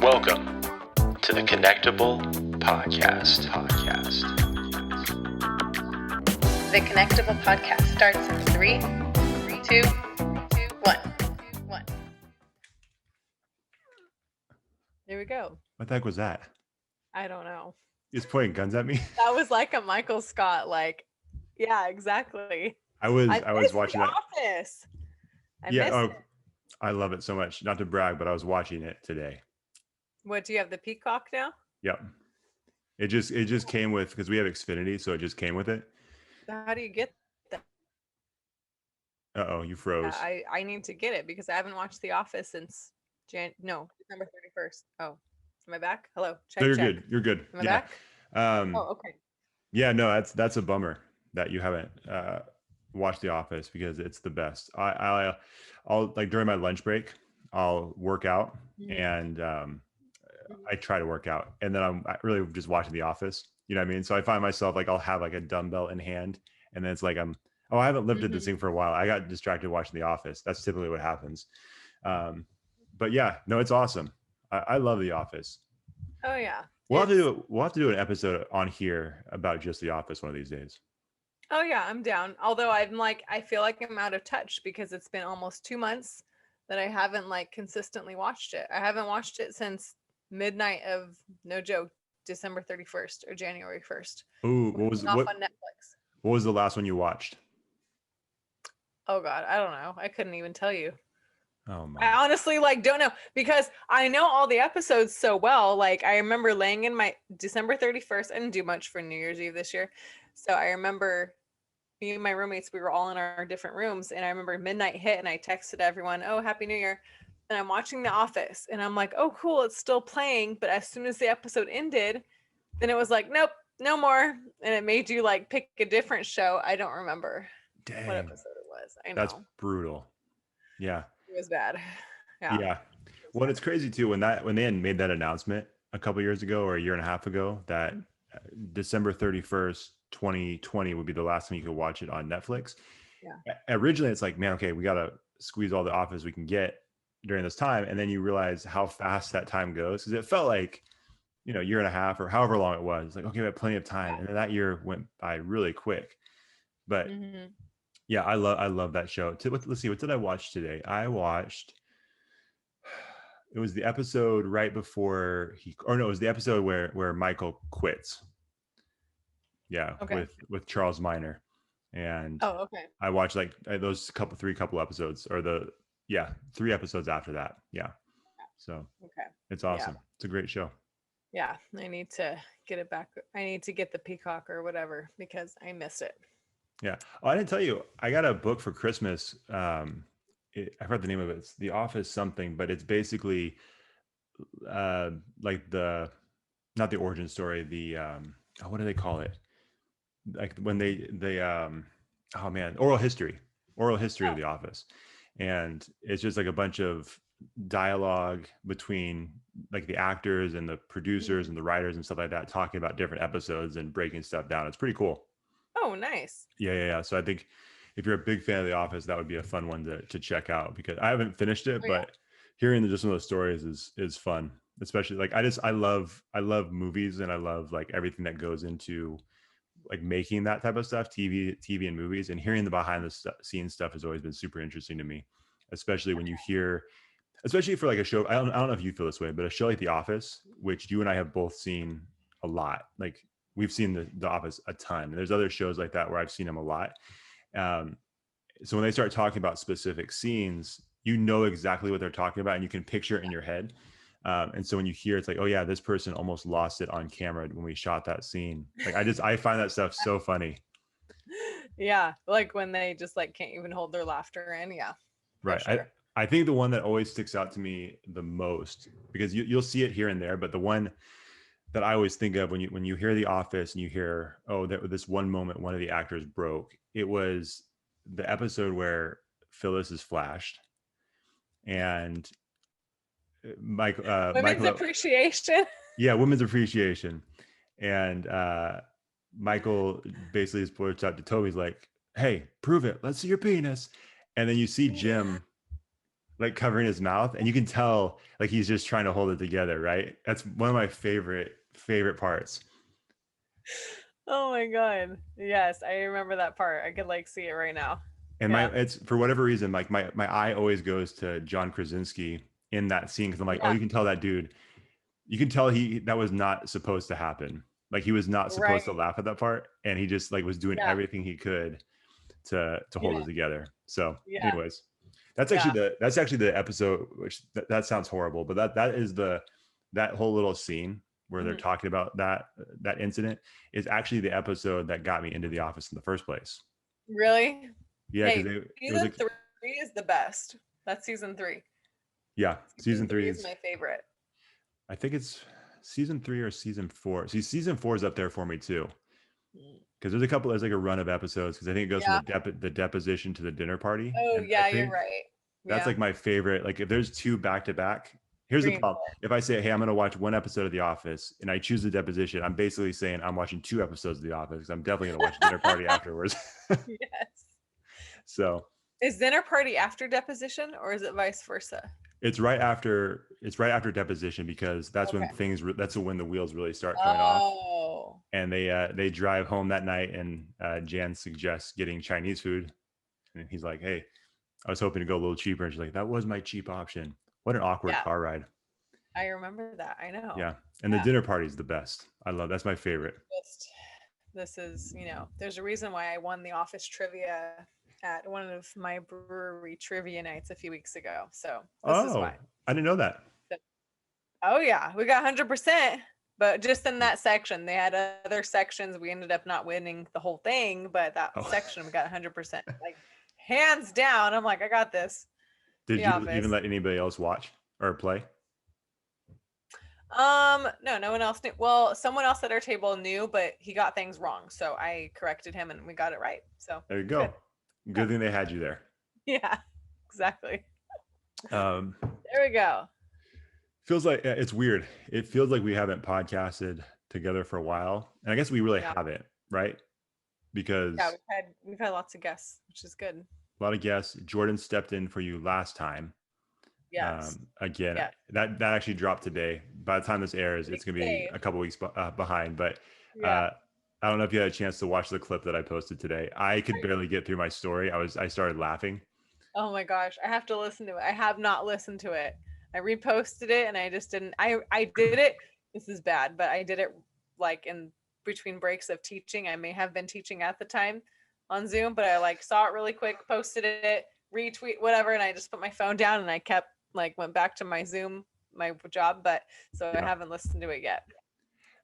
Welcome to the Connectable podcast. The Connectable podcast starts in 3, 2, 1. There we go. What the heck was that? I don't know. He's pointing guns at me. That was like a Michael Scott, yeah, exactly. I was watching The that. Office. I Yeah, missed it. I love it so much. Not to brag, but I was watching it today. What, do you have the Peacock now? Yep. It just came with, because we have Xfinity, so it just came with it. How do you get that? You froze. I need to get it because I haven't watched The Office since December 31st. Oh, am I back? Hello. No, you're good. You're good. Am I back? Okay. Yeah, no, that's a bummer that you haven't watched The Office, because it's the best. I'll like during my lunch break, I'll work out and I try to work out, and then I'm really just watching The Office. You know what I mean? So I find myself like I'll have like a dumbbell in hand, and then it's like I haven't lifted this thing for a while. I got distracted watching The Office. That's typically what happens. But yeah, no, it's awesome. I love The Office. Oh yeah. We'll have to do an episode on here about just The Office one of these days. Oh yeah, I'm down. Although I feel like I'm out of touch because it's been almost 2 months that I haven't consistently watched it. I haven't watched it since midnight of, no joke, December 31st or January 1st. Ooh, what on Netflix. What was the last one you watched? Oh God, I don't know. I couldn't even tell you. Oh my. I honestly don't know, because I know all the episodes so well. I remember laying in my December 31st. I didn't do much for New Year's Eve this year. So I remember me and my roommates, we were all in our different rooms, and I remember midnight hit and I texted everyone, "Oh, Happy New Year." And I'm watching The Office and I'm like, "Oh, cool, it's still playing." But as soon as the episode ended, then it was like, "Nope, no more." And it made you pick a different show. I don't remember what episode it was. I know. That's brutal. Yeah. It was bad. Yeah. Well, it's crazy too when they had made that announcement a couple years ago or a year and a half ago that December 31st, 2020 would be the last time you could watch it on Netflix. Yeah. Originally, it's like, man, okay, we got to squeeze all the Office we can get during this time, and then you realize how fast that time goes, because it felt like year and a half or however long it was. Like, okay, we have plenty of time, and then that year went by really quick. But yeah, I love that show. Let's see, what did I watch today? I watched. It was the episode right before it was the episode where Michael quits. Yeah, okay. with Charles Minor, and I watched those three episodes, or 3 episodes after that. Yeah, so it's awesome. Yeah. It's a great show. Yeah, I need to get it back. I need to get the Peacock or whatever because I missed it. Yeah. Oh, I didn't tell you. I got a book for Christmas. I forgot the name of it. It's The Office something, but it's basically not the origin story. The what do they call it? Like when they oral history of The Office, and it's just like a bunch of dialogue between the actors and the producers and the writers and stuff like that, talking about different episodes and breaking stuff down. It's pretty cool. Oh, nice. Yeah. So I think if you're a big fan of The Office, that would be a fun one to check out, because I haven't finished it, but hearing just some of those stories is fun. Especially I love movies, and I love everything that goes into making that type of stuff, TV and movies, and hearing the behind the scenes stuff has always been super interesting to me, especially when you hear, especially for a show. I don't know if you feel this way, but a show like The Office, which you and I have both seen a lot, we've seen the Office a ton, and there's other shows like that where I've seen them a lot. So when they start talking about specific scenes, exactly what they're talking about, and you can picture it in your head. And so when you hear, it's like, oh yeah, this person almost lost it on camera when we shot that scene. I find that stuff so funny. Yeah. When they just can't even hold their laughter in. Yeah. Right. Sure. I think the one that always sticks out to me the most, because you'll see it here and there, but the one that I always think of when you hear The Office and you hear, oh, that this one moment one of the actors broke, it was the episode where Phyllis is flashed, and Women's appreciation. Yeah, women's appreciation, and Michael basically points out to Toby's like, "Hey, prove it. Let's see your penis." And then you see Jim like covering his mouth, and you can tell like he's just trying to hold it together, right? That's one of my favorite parts. Oh my God. Yes, I remember that part. I could like see it right now. And Yeah. it's for whatever reason, like my eye always goes to John Krasinski in that scene because I'm like, oh, Yeah. you can tell that dude. You can tell that was not supposed to happen. Like he was not supposed to Right. laugh at that part, and he just like was doing Yeah. everything he could to hold Yeah. it together. So, Yeah. anyways, Yeah. that's actually the episode. Which that sounds horrible, but that is that whole little scene where they're Mhm. talking about that incident is actually the episode that got me into The Office in the first place. Really? Yeah, because Hey, it was season like 3 is the best. That's season 3. yeah, Season season 3 three is is my favorite. I think it's season 3 or season 4. See, season 4 is up there for me too. Mm. Because there's like a run of episodes because I think it goes from Yeah. the deposition to the dinner party, Oh, and I yeah, you're think right. that's Yeah. like my favorite. Like if there's two back to back, here's the 3 and problem: 4. if I say, "Hey, I'm going to watch one episode of The Office," and I choose the deposition, I'm basically saying I'm watching 2 episodes of The Office because I'm definitely going to watch dinner party afterwards. Yes. So Is dinner party after deposition or is it vice versa? it's right after deposition because that's when Okay. that's when the wheels really start coming off. Oh. And they drive home that night, and Jan suggests getting Chinese food, and he's like, "Hey, I was hoping to go a little cheaper," and she's like, "That was my cheap option." What an awkward Yeah, car ride. I remember that. I know. Yeah, and the Yeah. dinner party is the best. That's my favorite. Just this is, there's a reason why I won the office trivia at one of my brewery trivia nights a few weeks ago. So this is Oh, why. I didn't know that. Oh yeah, we got 100%, but just in that section. They had other sections. We ended up not winning the whole thing, but that Oh, section we got 100%. Like hands down. I'm like, I got this. did The you even office. let anybody else watch or play? No, no one else knew. Well, someone else at our table knew, but he got things wrong. So I corrected him and we got it right. So There you it's good. go. Good thing they had you there. Yeah, exactly. Um, There we go. feels like it's weird. It feels like we haven't podcasted together for a while, and I guess we really Yeah. haven't, right? Because Yeah, we've had lots of guests, which is good. a lot of guests. Jordan stepped in for you last time. Yes. Again, Yeah. that actually dropped today. By the time this airs, it's going to be Okay. a couple weeks behind. But Yeah. I don't know if you had a chance to watch the clip that I posted today. I could barely get through my story. I started laughing. Oh my gosh, I have to listen to it. I have not listened to it. I reposted it and I just didn't. I did it. This is bad, but I did it like in between breaks of teaching. I may have been teaching at the time on Zoom, but I like saw it really quick, posted it, retweet whatever, and I just put my phone down and I kept went back to my Zoom, my job, but so I Yeah. haven't listened to it yet.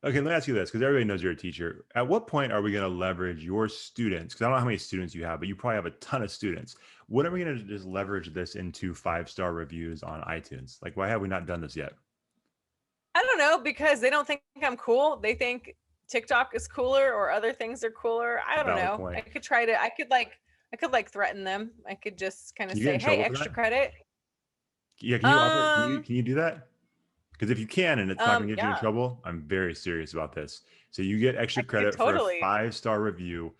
Okay, let me ask you this, because everybody knows you're a teacher. At what point are we going to leverage your students? Because I don't know how many students you have, but you probably have a ton of students. When are we going to just leverage this into 5-star reviews on iTunes? Like, why have we not done this yet? I don't know, because they don't think I'm cool. They think TikTok is cooler or other things are cooler. I don't Valid know. point. I could threaten them. I could just kind of Can you get say, in "Hey, trouble for extra that? credit." Yeah, can you offer? Can you do that? Because if you can, and it's not going to get you in Yeah, trouble, I'm very serious about this. So you get extra I could credit for a totally. 5-star review.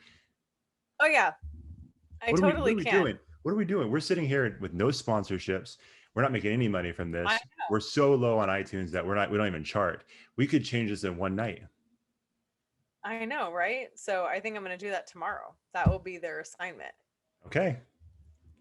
Oh yeah, I What totally are we can. doing? What are we doing? We're sitting here with no sponsorships. We're not making any money from this. I We're so low on iTunes that we don't even chart. We could change this in one night. I know, right? So I think I'm going to do that tomorrow. That will be their assignment. Okay.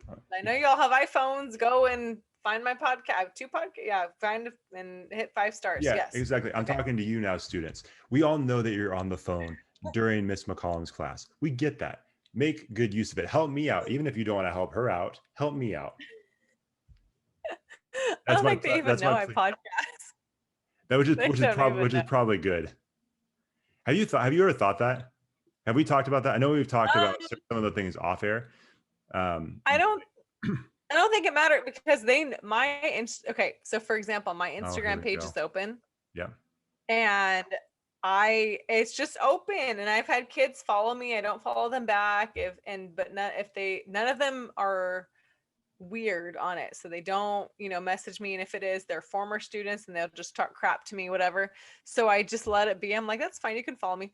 I know y'all have iPhones. Go and find my podcast. I have 2 podcasts. Yeah, find and hit 5 stars. Yeah, Yes. exactly. I'm talking to you now, students. We all know that you're on the phone during Miss McCollum's class. We get that. Make good use of it. Help me out. Even if you don't want to help her out, help me out. I don't think they even know I podcast. That which is know. probably good. Have you ever thought that? Have we talked about that? I know we've talked about some of the things off air. I don't think it mattered because okay. So for example, my Instagram page is open. Yeah. And it's just open, and I've had kids follow me. I don't follow them back none of them are weird on it. So they don't, message me. And if it is, they're former students and they'll just talk crap to me, whatever. So I just let it be. I'm like, that's fine. You can follow me.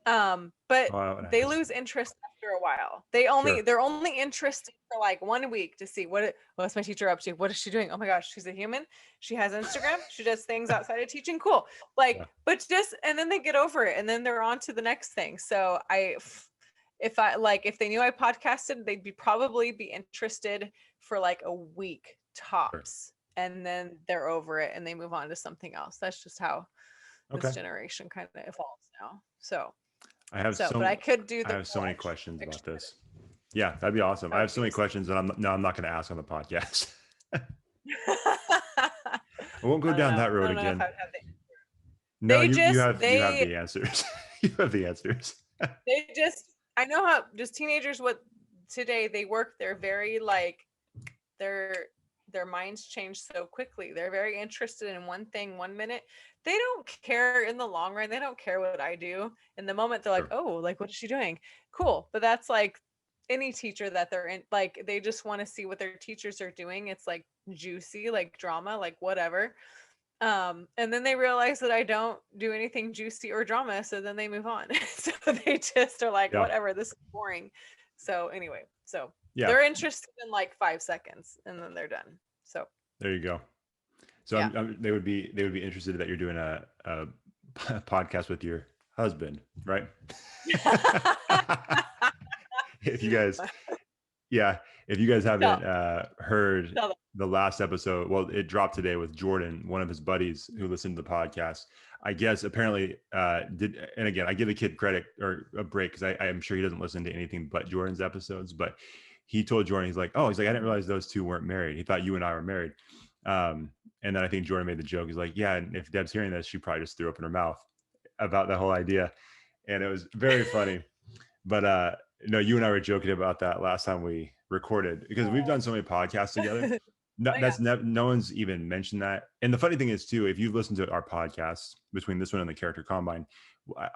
But Oh, they lose interest after a while. They're only interested for like 1 week to see what's my teacher up to? What is she doing? Oh my gosh, she's a human. She has Instagram. She does things outside of teaching. Cool. Like, but and then they get over it, and then they're on to the next thing. So if they knew I podcasted, they'd probably be interested for like a week tops, and then they're over it and they move on to something else. That's just how this generation kind of evolves now. So but I could do I have so many questions about this. Yeah, that'd be awesome. I have so many questions that I'm not going to ask on the podcast. I won't go down that road again. No, you have the answers. You have the answers. I know how just teenagers today they work. They're very like their minds change so quickly. They're very interested in one thing 1 minute. They don't care in the long run. They don't care what I do. In the moment, they're like, oh, like, what is she doing? Cool. But that's like any teacher that they're in, like, they just want to see what their teachers are doing. It's like juicy, like drama, like whatever. And then they realize that I don't do anything juicy or drama. So then they move on. So they just are like, whatever, this is boring. So anyway, they're interested in like 5 seconds and then they're done. So there you go. So they would be interested that you're doing a podcast with your husband, right? If you guys haven't heard the last episode, well, it dropped today with Jordan, one of his buddies who listened to the podcast. I guess apparently and again, I give the kid credit or a break because I am sure he doesn't listen to anything but Jordan's episodes, but he told Jordan, he's like, I didn't realize those two weren't married. He thought you and I were married. And then I think Jordan made the joke. He's like, yeah, and if Deb's hearing this, she probably just threw up in her mouth about that whole idea. And it was very funny. But no, you and I were joking about that last time we recorded because we've done so many podcasts together. No one's even mentioned that. And the funny thing is too, if you've listened to our podcasts between this one and the Character Combine,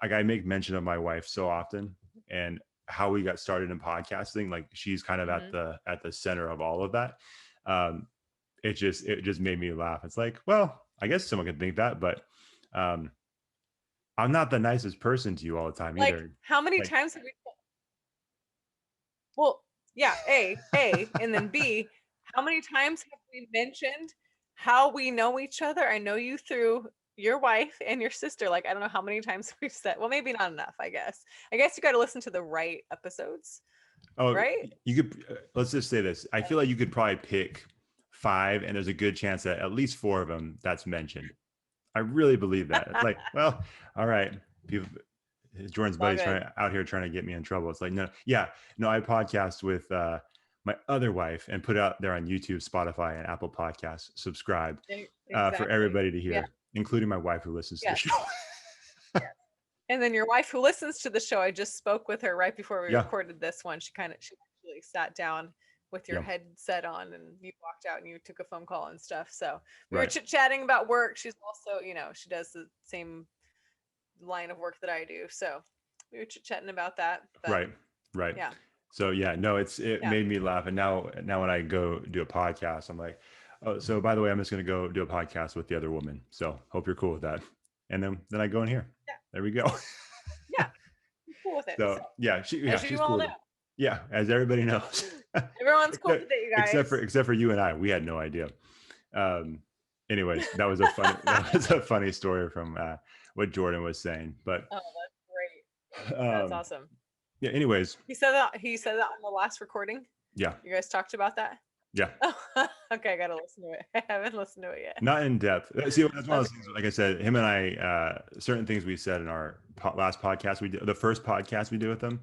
I make mention of my wife so often and how we got started in podcasting. Like she's kind of at the center of all of that. It just made me laugh. It's like, well, I guess someone could think that, but I'm not the nicest person to you all the time either. Like, how many times have we? Well, yeah, A, and then B, how many times have we mentioned how we know each other? I know you through your wife and your sister. Like, I don't know how many times we've said, well, maybe not enough, I guess you got to listen to the right episodes. Oh, right. You could, let's just say this. I feel like you could probably pick 5 and there's a good chance that at least 4 of them that's mentioned. I really believe that. It's like, well, all right. Jordan's buddy's out here trying to get me in trouble. It's like, no, I podcast with my other wife and put it out there on YouTube, Spotify, and Apple Podcasts. Subscribe for everybody to hear, including my wife who listens to the show. And then your wife who listens to the show, I just spoke with her right before we recorded this one. She actually sat down with your headset on and you walked out and you took a phone call and stuff. So we were chit-chatting about work. She's also, she does the same line of work that I do. So we were chit-chatting about that. But, right. Yeah. So it made me laugh. And now when I go do a podcast, I'm like, oh, so by the way, I'm just going to go do a podcast with the other woman. So hope you're cool with that. And then I go in here. Yeah. There we go. Yeah. I'm cool with it. So she's cool. Yeah. As everybody knows. Everyone's cool with it, you guys. Except for you and I, we had no idea. Anyways, that was a funny story from what Jordan was saying. But oh, that's great. That's awesome. Yeah. Anyways, he said that on the last recording. Yeah. You guys talked about that. Yeah. Oh, okay, I gotta listen to it. I haven't listened to it yet. Not in depth. See, that's one of those things. Like I said, him and I, certain things we said in our last podcast we did, the first podcast we did with them.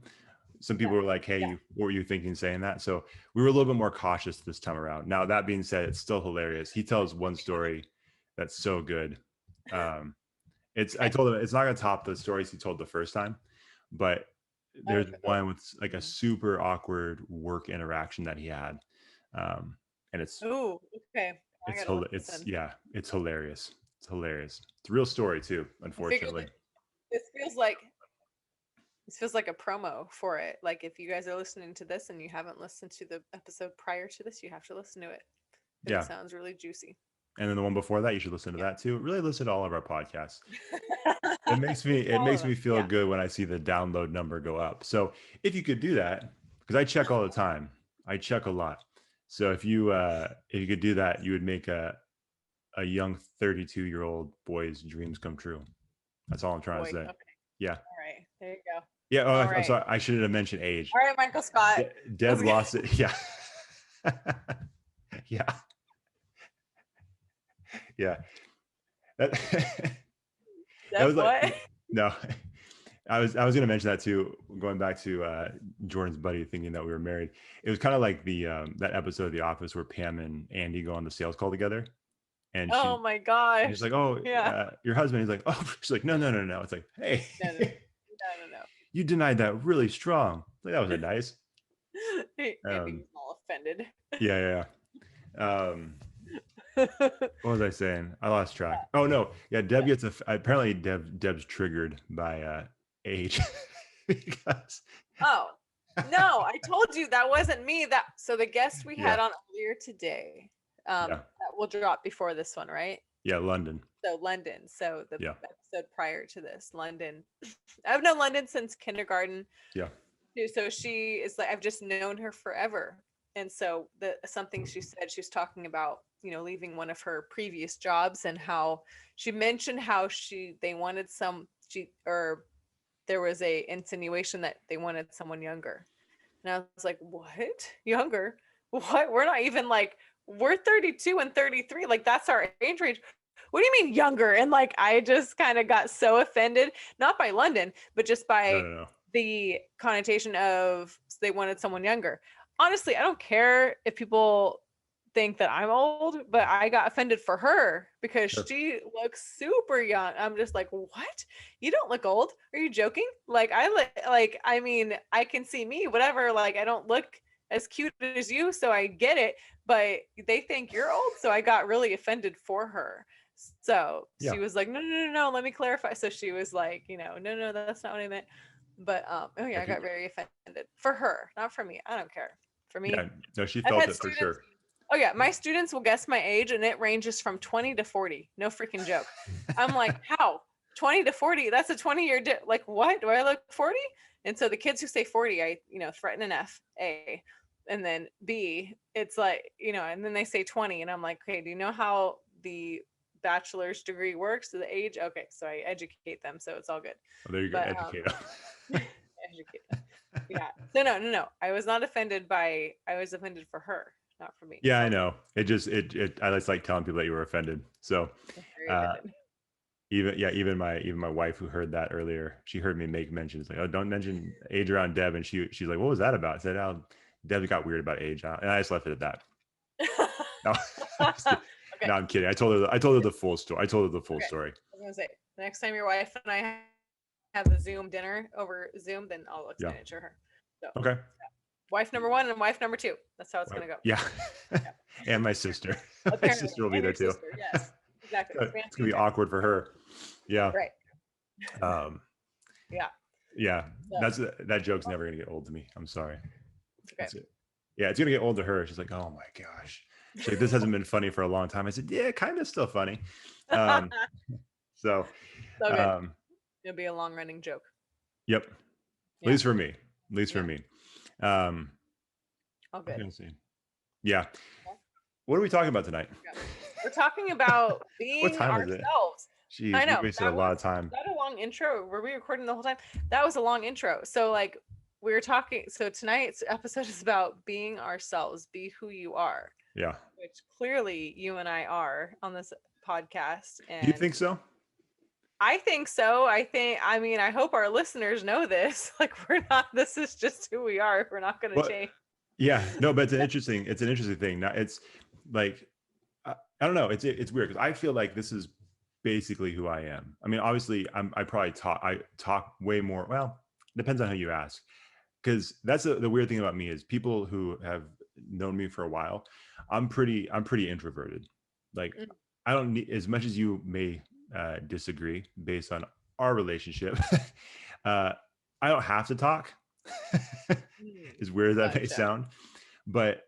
Some people were like, "Hey, what were you thinking saying that?" So we were a little bit more cautious this time around. Now that being said, it's still hilarious. He tells one story that's so good. I told him it's not gonna top the stories he told the first time, but there's one with like a super awkward work interaction that he had. And it's okay. It's hilarious. It's hilarious. It's a real story too, unfortunately. This feels like a promo for it. Like if you guys are listening to this and you haven't listened to the episode prior to this, you have to listen to it. It sounds really juicy. And then the one before that, you should listen to that too. Really listen to all of our podcasts. It makes me feel good when I see the download number go up. So if you could do that, because I check all the time, I check a lot. So if you could do that, you would make a young 32-year-old boy's dreams come true. That's all I'm trying to say. Okay. Yeah. All right. There you go. Yeah. Oh, I'm right. sorry. I shouldn't have mentioned age. All right, Michael Scott. Deb lost it. Yeah. Yeah. Yeah. That was like, what? no. I was going to mention that too, going back to Jordan's buddy thinking that we were married. It was kind of like the that episode of The Office where Pam and Andy go on the sales call together. And my gosh. And she's like, oh, yeah. Your husband. He's like, oh, she's like, no. It's like, hey, no. You denied that really strong. Like, that was nice. Andy's all offended. Yeah. What was I saying? I lost track. Oh no. Yeah. Deb gets apparently Deb's triggered by age because. Oh no, I told you that wasn't me. So the guest we had on earlier today, that will drop before this one, right? Yeah, London. So London. So the episode prior to this, London. I've known London since kindergarten. Yeah. So she is like, I've just known her forever. And so something she said, she was talking about, leaving one of her previous jobs, and how she mentioned how there was a insinuation that they wanted someone younger. And I was like, what? Younger? What? We're not even we're 32 and 33. Like, that's our age range. What do you mean younger? And I just kind of got so offended, not by London, but just by the connotation of they wanted someone younger. Honestly, I don't care if people think that I'm old, but I got offended for her because she looks super young. I'm just like, what? You don't look old. Are you joking? I can see me, whatever. I don't look as cute as you, so I get it, but they think you're old. So I got really offended for her. So she was like, no, let me clarify. So she was like, no, that's not what I meant. But I got very offended for her, not for me. I don't care. For me, no, she felt it for sure. Oh yeah, my students will guess my age, and it ranges from 20 to 40. No freaking joke. I'm like, how? 20 to 40? That's a 20-year what? Do I look 40? And so the kids who say 40, I threaten an F, A, and then B. It's and then they say 20, and I'm like, okay, do you know how the bachelor's degree works? The age? Okay, so I educate them, so it's all good. Oh, there you go, educate them. Educate them. Yeah. So no. I was not offended I was offended for her, not for me. Yeah, I know. I just like telling people that you were offended. So even my wife, who heard that earlier, she heard me make mentions like, oh, don't mention age around Deb, and she's like, what was that about? I said, oh, Deb got weird about age, and I just left it at that. No. Okay. No, I'm kidding. I told her the full story. I was gonna say, the next time your wife and I have a Zoom dinner over Zoom, then I'll explain it to her. So, okay. Wife number 1 and wife number 2. That's how it's gonna go. Yeah. And my sister. My sister will be there too. Yes, exactly. It's gonna be awkward for her. Yeah. Right. Yeah. So. That joke's never gonna get old to me. I'm sorry. Okay. Yeah, it's gonna get old to her. She's like, oh my gosh. She's like, this hasn't been funny for a long time. I said, yeah, kind of still funny. So good. It'll be a long running joke. Yep. At least for me. For me. All good. Yeah. What are we talking about tonight? We're talking about being ourselves. Jeez, I know. We wasted a lot of time. Was that a long intro? Were we recording the whole time? That was a long intro. So we were talking. So tonight's episode is about being ourselves. Be who you are. Yeah. Which clearly you and I are on this podcast. And do you think so? I think so. I hope our listeners know this. This is just who we are. We're not going to change. Yeah, no, but it's an interesting thing. Now it's like, I don't know. It's weird because I feel like this is basically who I am. I mean, obviously I probably talk way more. Well, depends on who you ask. Because that's the weird thing about me is people who have known me for a while, I'm pretty introverted. I don't need, as much as you may disagree based on our relationship, I don't have to talk. As weird as that may sound, but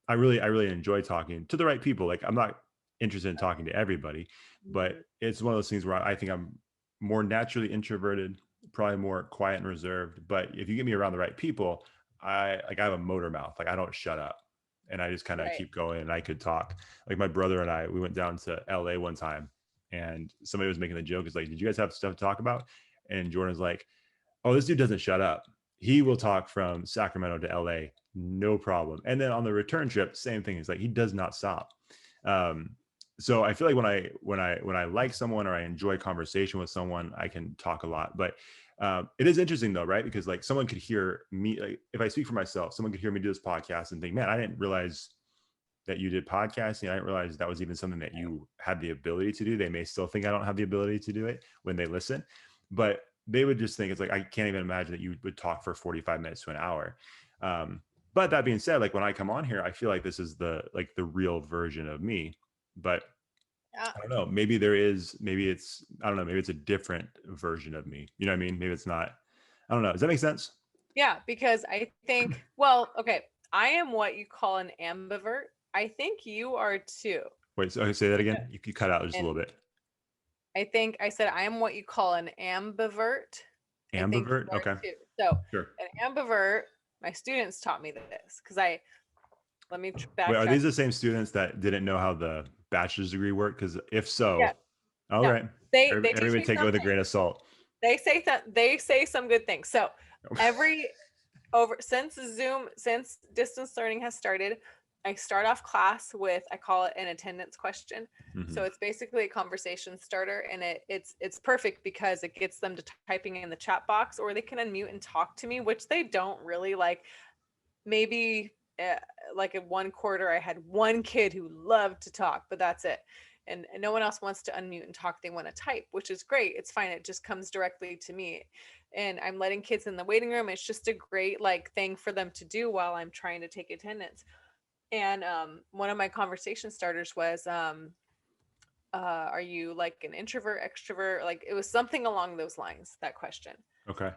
I really enjoy talking to the right people. I'm not interested in talking to everybody, but it's one of those things where I think I'm more naturally introverted, probably more quiet and reserved. But if you get me around the right people, I have a motor mouth. Like I don't shut up, and I just kind of Right. keep going. And I could talk. Like my brother and I, we went down to LA one time, and somebody was making the joke. It's like, did you guys have stuff to talk about? And Jordan's like, oh, this dude doesn't shut up. He will talk from Sacramento to LA, no problem. And then on the return trip, same thing. It's like he does not stop. So I feel like when I like someone or I enjoy conversation with someone, I can talk a lot. But it is interesting though, right? Because like someone could hear me, like if I speak for myself, someone could hear me do this podcast and think, man, I didn't realize that you did podcasting. I didn't realize that was even something that you had the ability to do. They may still think I don't have the ability to do it when they listen, but they would just think it's like, I can't even imagine that you would talk for 45 minutes to an hour. But that being said, like when I come on here, I feel like this is the real version of me, but Yeah. I don't know, maybe it's a different version of me. You know what I mean? Maybe it's not, I don't know. Does that make sense? Yeah, because I think, well, okay, I am what you call an ambivert. I think you are too. Wait, so say that again. You cut out just a And little bit. I think I said I am what you call an ambivert. I think you Ambivert? are Okay. too. So Sure. an ambivert, my students taught me this because let me Wait, are backtrack. these the same students that didn't know how the bachelor's degree worked? Because if so, Yeah. all No, right. they teach Everybody me take it with a something. grain of salt. They say some good things. So since distance learning has started, I start off class with, I call it an attendance question. Mhm. So it's basically a conversation starter, and it's perfect because it gets them to typing in the chat box, or they can unmute and talk to me, which they don't really like. Maybe like in one quarter, I had one kid who loved to talk, but that's it. And no one else wants to unmute and talk. They want to type, which is great. It's fine. It just comes directly to me. And I'm letting kids in the waiting room. It's just a great like thing for them to do while I'm trying to take attendance. And one of my conversation starters was, are you like an introvert, extrovert? Like it was something along those lines, that question. Okay.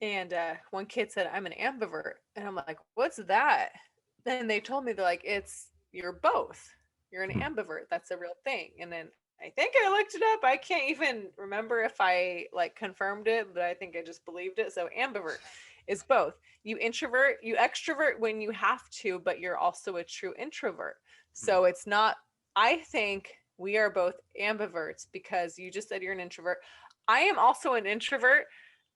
And one kid said, I'm an ambivert. And I'm like, what's that? Then they told me, they're like, you're both. You're an ambivert. That's a real thing. And then I think I looked it up. I can't even remember if I like confirmed it, but I think I just believed it. So ambivert is both. You extrovert when you have to, but you're also a true introvert. So it's not, I think we are both ambiverts because you just said you're an introvert. I am also an introvert.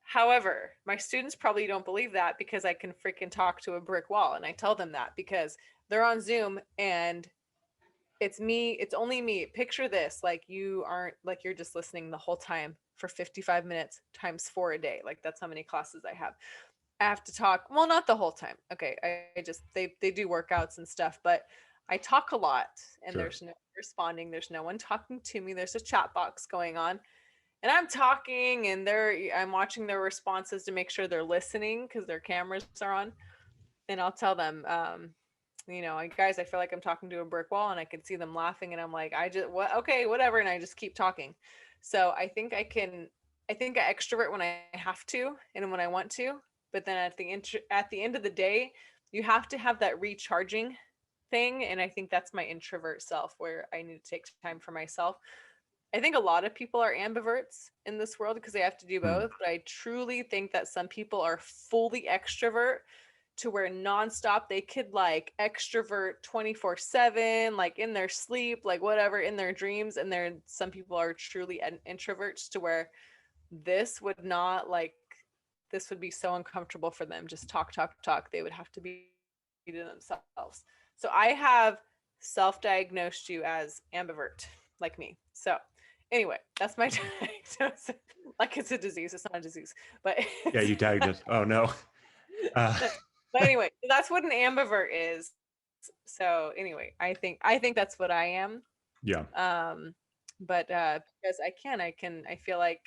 However, my students probably don't believe that because I can freaking talk to a brick wall. And I tell them that because they're on Zoom and it's only me. Picture this, like you aren't, like you're just listening the whole time for 55 minutes times 4 a day. Like that's how many classes I have. I have to talk, well, not the whole time. Okay. I just, they do workouts and stuff, but I talk a lot and Sure. there's no responding. There's no one talking to me. There's a chat box going on. And I'm talking and I'm watching their responses to make sure they're listening because their cameras are on. And I'll tell them, guys, I feel like I'm talking to a brick wall and I can see them laughing. And I'm like, okay, whatever. And I just keep talking. So I think I extrovert when I have to and when I want to. But then at the end of the day, you have to have that recharging thing. And I think that's my introvert self where I need to take time for myself. I think a lot of people are ambiverts in this world because they have to do both. But I truly think that some people are fully extrovert to where nonstop they could like extrovert 24/7, like in their sleep, like whatever, in their dreams. And some people are truly introverts to where this would be so uncomfortable for them. Just talk. They would have to be to themselves. So I have self-diagnosed you as ambivert, like me. So anyway, that's my diagnosis. Like it's a disease. It's not a disease, but Yeah, you tagged us. Oh no. But anyway, that's what an ambivert is. So anyway, I think that's what I am. Yeah. But because I feel like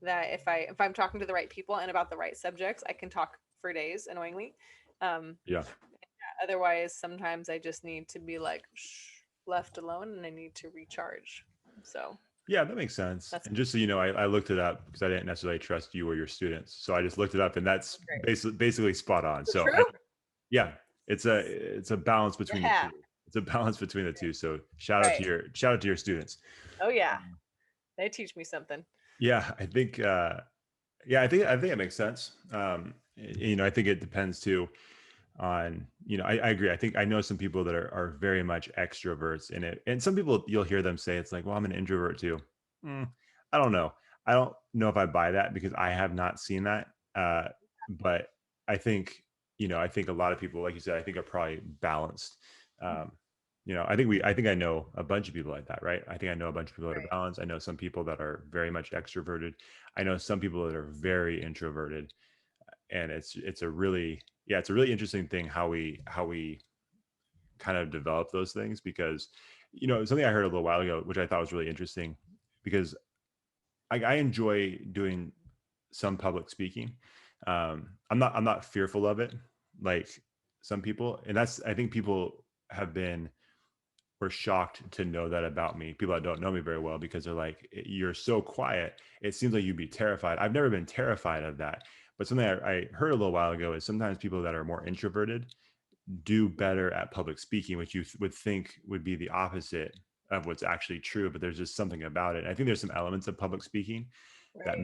that if I'm talking to the right people and about the right subjects, I can talk for days, annoyingly. Yeah. Otherwise, sometimes I just need to be like left alone and I need to recharge. So yeah, that makes sense. And just so you know, I looked it up because I didn't necessarily trust you or your students. So I just looked it up and that's basically spot on. So yeah, it's a balance between the two. it's a balance between the two. So shout out to your students. Oh yeah, they teach me something. Yeah, I think I think it makes sense. I think it depends too on, I agree. I think I know some people that are very much extroverts in it. And some people you'll hear them say it's like, well, I'm an introvert too. I don't know. I don't know if I buy that because I have not seen that. But I think, I think a lot of people, like you said, I think are probably balanced. I think I know a bunch of people like that, right? I think I know a bunch of people that are balanced. I know some people that are very much extroverted. I know some people that are very introverted. And it's a really interesting thing how we kind of develop those things, because something I heard a little while ago, which I thought was really interesting, because I enjoy doing some public speaking. I'm not fearful of it like some people, and that's, I think people were shocked to know that about me, people that don't know me very well, because they're like, you're so quiet, it seems like you'd be terrified. I've never been terrified of that. But something I heard a little while ago is sometimes people that are more introverted do better at public speaking, which you would think would be the opposite of what's actually true. But there's just something about it. I think there's some elements of public speaking that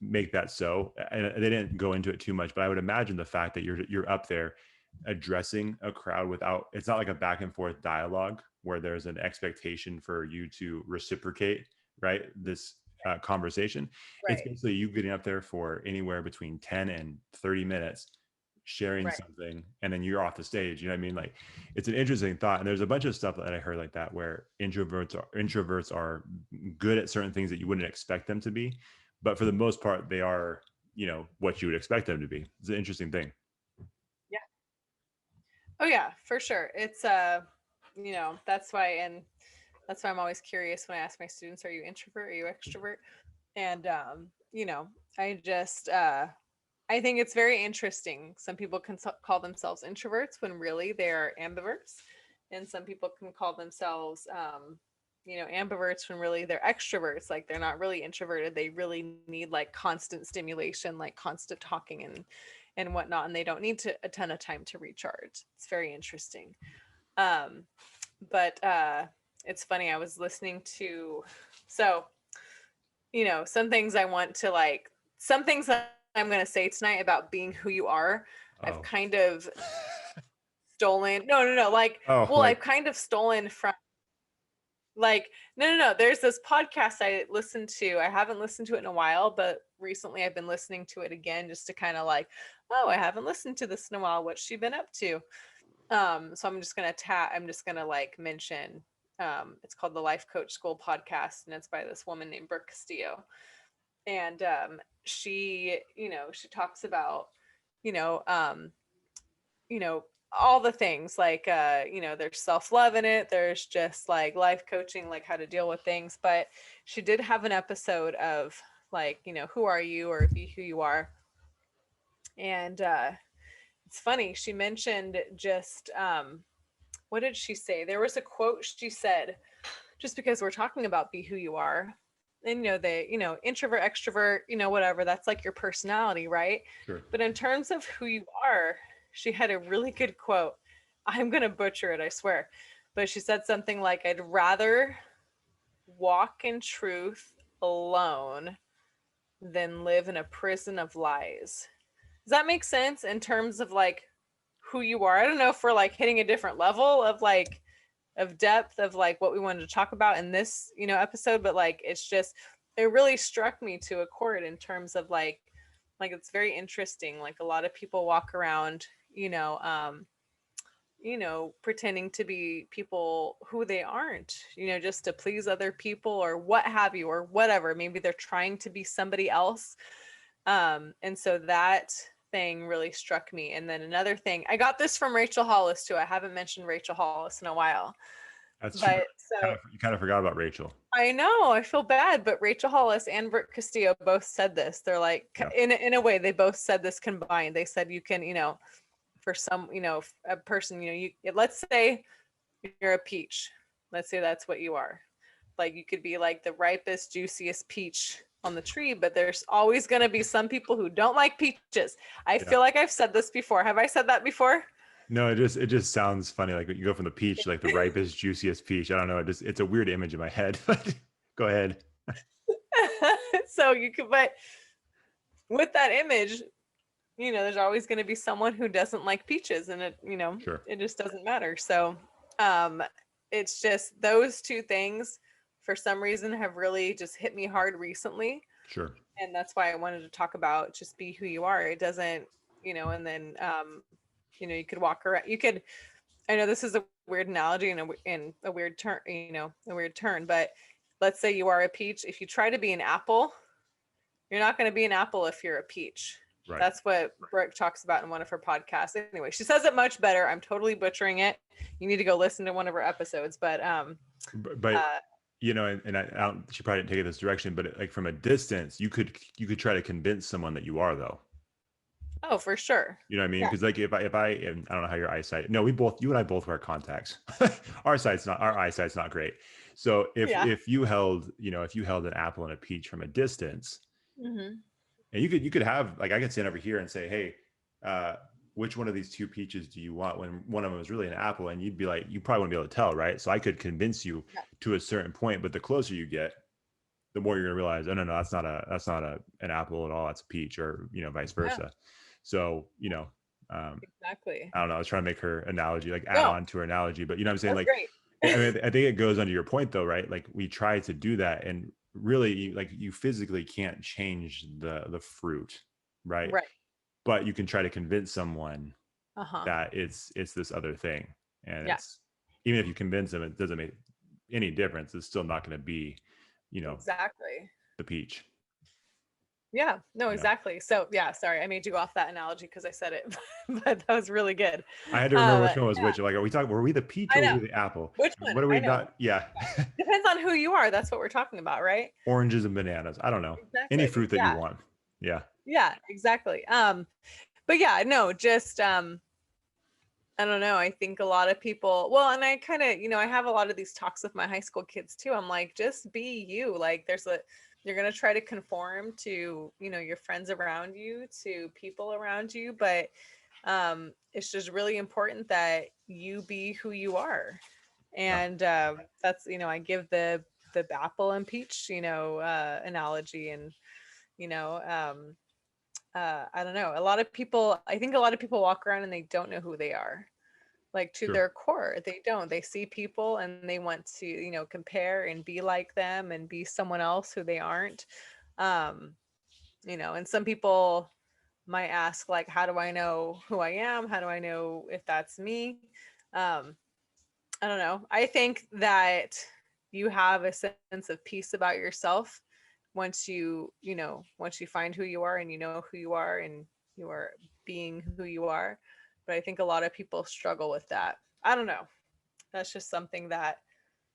make that so. And they didn't go into it too much, but I would imagine the fact that you're up there addressing a crowd without, it's not like a back and forth dialogue where there's an expectation for you to reciprocate, right? This conversation. It's basically you getting up there for anywhere between 10 and 30 minutes, sharing something, and then you're off the stage. You know what I mean? Like, it's an interesting thought. And there's a bunch of stuff that I heard like that, where introverts are good at certain things that you wouldn't expect them to be, but for the most part, they are, what you would expect them to be. It's an interesting thing. Yeah. Oh yeah, for sure. It's that's why I'm always curious when I ask my students, are you introvert? Are you extrovert? And I think it's very interesting. Some people can call themselves introverts when really they are ambiverts, and some people can call themselves ambiverts when really they're extroverts. Like, they're not really introverted. They really need like constant stimulation, like constant talking and whatnot, and they don't need a ton of time to recharge. It's very interesting. But it's funny, I was listening to, some things I want to some things that I'm going to say tonight about being who you are. I've kind of stolen, I've kind of stolen from, no. There's this podcast I listened to. I haven't listened to it in a while, but recently I've been listening to it again just to kind of I haven't listened to this in a while. What's she been up to? So I'm just going to mention, it's called the Life Coach School Podcast, and it's by this woman named Brooke Castillo. And, she talks about, all the things there's self-love in it. There's just life coaching, how to deal with things. But she did have an episode of who are you, or be who you are. And, it's funny. She mentioned just, what did she say? There was a quote she said, just because we're talking about be who you are. And, introvert, extrovert, whatever, that's your personality, right? Sure. But in terms of who you are, she had a really good quote. I'm going to butcher it, I swear. But she said something like, I'd rather walk in truth alone than live in a prison of lies. Does that make sense in terms of who you are? I don't know if we're hitting a different level of of depth of what we wanted to talk about in this episode, but it's just, it really struck me to a chord in terms of it's very interesting. A lot of people walk around pretending to be people who they aren't, just to please other people or what have you, or whatever. Maybe they're trying to be somebody else. And so that thing really struck me. And then another thing, I got this from Rachel Hollis too. I haven't mentioned Rachel Hollis in a while. That's true. You kind of forgot about Rachel. I know, I feel bad, but Rachel Hollis and Brooke Castillo both said this. They're in a way, they both said this combined. They said you can, for some, a person, you let's say you're a peach. Let's say that's what you are. You could be the ripest, juiciest peach on the tree, but there's always going to be some people who don't like peaches. I feel like I've said this before. Have I said that before? No, it just sounds funny. Like you go from the peach, like the ripest, juiciest peach. I don't know. It's a weird image in my head. But go ahead. So you could, but with that image, there's always going to be someone who doesn't like peaches, and Sure. it just doesn't matter. So, um, it's just those two things for some reason have really just hit me hard recently. Sure. And that's why I wanted to talk about just be who you are. It doesn't, and then, you could walk around, I know this is a weird analogy and a weird turn, a weird turn, but let's say you are a peach. If you try to be an apple, you're not going to be an apple if you're a peach. Right. That's what Brooke talks about in one of her podcasts. Anyway, she says it much better. I'm totally butchering it. You need to go listen to one of her episodes, but and I don't, she probably didn't take it this direction, but like from a distance, you could try to convince someone that you are, though. Oh, for sure. You know what I mean? Because like if I and I don't know how your eyesight. No, you and I both wear contacts. Our eyesight's not great. So if you held an apple and a peach from a distance, mm-hmm. and you could have, like, I could stand over here and say, hey, which one of these two peaches do you want, when one of them is really an apple, and you'd be like, you probably wouldn't be able to tell, right? So I could convince you to a certain point, but the closer you get, the more you're gonna realize, oh no, that's not an apple at all, that's a peach, or vice versa. So Exactly. I don't know, I was trying to make her analogy, like add on to her analogy, but you know what I'm saying? That's Like great. I mean, I think it goes under your point though, right? Like we try to do that, and really, like, you physically can't change the fruit, right? Right. But you can try to convince someone Uh-huh. that it's this other thing, and Yeah. it's, even if you convince them, it doesn't make any difference. It's still not going to be, Exactly. the peach. Yeah, no, exactly. So sorry, I made you go off that analogy because I said it, but that was really good. I had to remember which one was which. Like, were we the peach or were we the apple? Which one? What are we not? Yeah. Depends on who you are. That's what we're talking about, right? Oranges and bananas. I don't know. Exactly. Any fruit that you want. Yeah. Yeah, exactly. But yeah, no, just I don't know. I think a lot of people, well, and I kind of, I have a lot of these talks with my high school kids too. I'm like, just be you. Like you're going to try to conform to, your friends around you, to people around you, but it's just really important that you be who you are. And that's, I give the apple and peach, analogy, and, I don't know. I think a lot of people walk around and they don't know who they are. Like to their core, they see people and they want to, compare and be like them and be someone else who they aren't. And some people might ask, like, how do I know who I am? How do I know if that's me? I don't know. I think that you have a sense of peace about yourself once you find who you are, and you know who you are, and you are being who you are. But I think a lot of people struggle with that. I don't know. That's just something that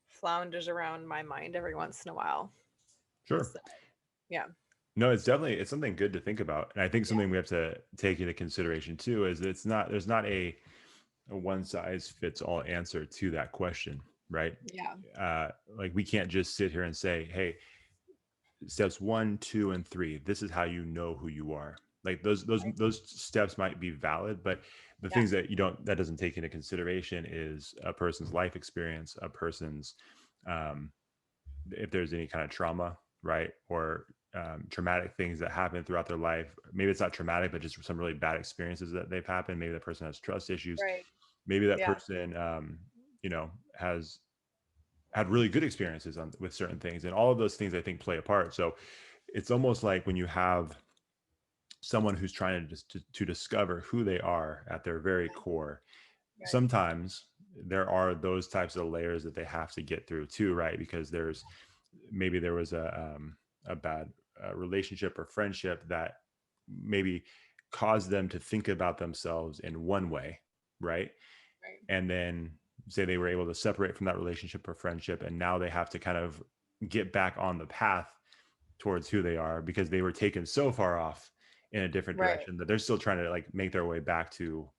flounders around my mind every once in a while. Sure. So, yeah. No, it's something good to think about. And I think something we have to take into consideration too is there's not a one size fits all answer to that question, right? Yeah. Like we can't just sit here and say, hey, steps 1, 2, and 3, this is how you know who you are. Like those steps might be valid, but the things that that doesn't take into consideration is a person's life experience, a person's if there's any kind of trauma, right? Or traumatic things that happen throughout their life. Maybe it's not traumatic, but just some really bad experiences that they've happened. Maybe the person has trust issues. Right. Maybe that person has had really good experiences with certain things, and all of those things I think play a part. So it's almost like when you have someone who's trying to discover who they are at their very core, sometimes there are those types of layers that they have to get through too, right? Because there was a bad relationship or friendship that maybe caused them to think about themselves in one way, right? And then say they were able to separate from that relationship or friendship, and now they have to kind of get back on the path towards who they are because they were taken so far off in a different direction that they're still trying to like make their way back to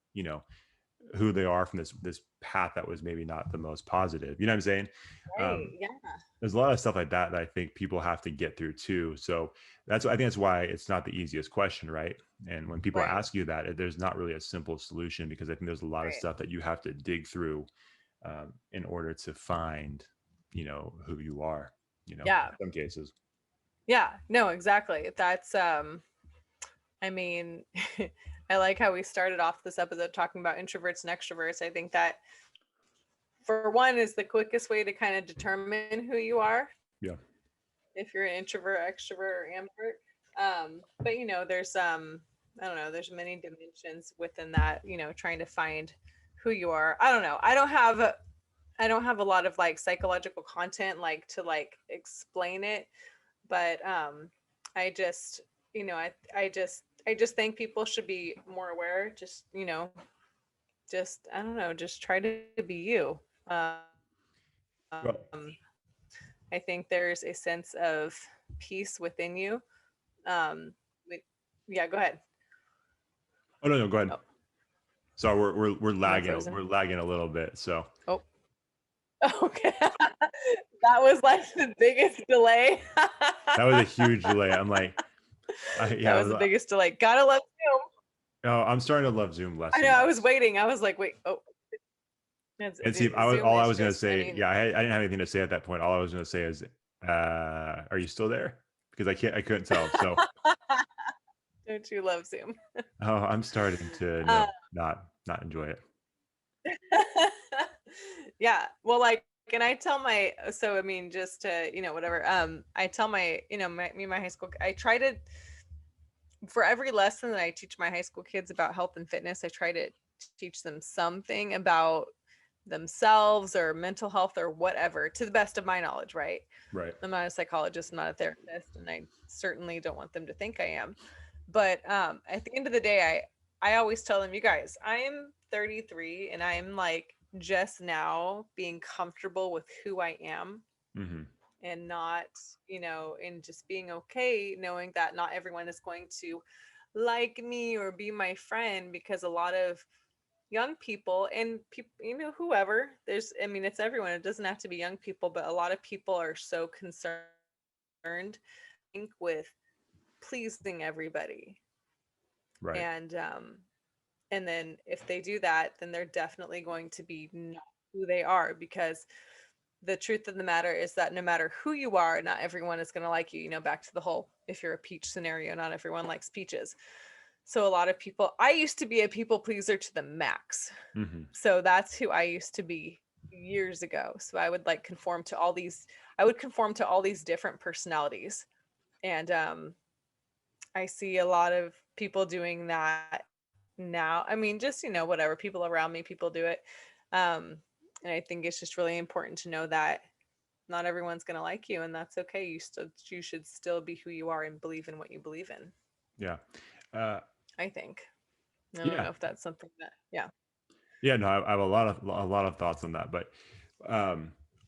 who they are from this path that was maybe not the most positive. You know what I'm saying? Right. Yeah. There's a lot of stuff like that I think people have to get through too. So I think that's why it's not the easiest question, right? And when people Right. ask you that, there's not really a simple solution, because I think there's a lot of Right. stuff that you have to dig through in order to find, who you are, Yeah. in some cases. Yeah. No, exactly. That's I mean, I like how we started off this episode talking about introverts and extroverts. I think that for one is the quickest way to kind of determine who you are. Yeah. If you're an introvert, extrovert, or ambivert. But there's I don't know, there's many dimensions within that, trying to find who you are. I don't know. I don't have a lot of like psychological content like to like explain it, but I just, I just think people should be more aware. Just, I don't know, just try to be you. Well, I think there's a sense of peace within you. Um, yeah, go ahead. oh no, go ahead. Oh. So we're lagging. frozen? We're lagging a little bit. So Oh, okay. That was like the biggest delay. that was a huge delay. I'm like, that was the biggest delay. Gotta love Zoom. Oh, I'm starting to love Zoom less. I know. I was waiting. I was like, wait. Oh. And see, all I was going to say, I didn't have anything to say at that point. All I was going to say is, are you still there? Because I couldn't tell. So, don't you love Zoom? Oh, I'm starting to not enjoy it. Yeah. Well, like, and I tell just to, whatever. I tell my high school, I try to, for every lesson that I teach my high school kids about health and fitness, I try to teach them something about themselves or mental health or whatever, to the best of my knowledge, right? Right. I'm not a psychologist, I'm not a therapist, and I certainly don't want them to think I am. But at the end of the day, I always tell them, you guys, I'm 33 and I'm like just now being comfortable with who I am. Mm-hmm. And not, and just being okay knowing that not everyone is going to like me or be my friend, because a lot of young people and people, whoever, it's everyone, it doesn't have to be young people, but a lot of people are so concerned, I think, with pleasing everybody. Right. And then if they do that, then they're definitely going to be not who they are, because the truth of the matter is that no matter who you are, not everyone is going to like you. Back to the whole, if you're a peach scenario, not everyone likes peaches. So a lot of people, I used to be a people pleaser to the max. Mm-hmm. So that's who I used to be years ago. So I would like conform to all these different personalities. And I see a lot of people doing that now. Just, whatever, people around me, people do it. And I think it's just really important to know that not everyone's going to like you, and that's okay. You should still be who you are and believe in what you believe in. Yeah. I think. I don't know if that's something that, yeah. Yeah, no, I have a lot of thoughts on that, but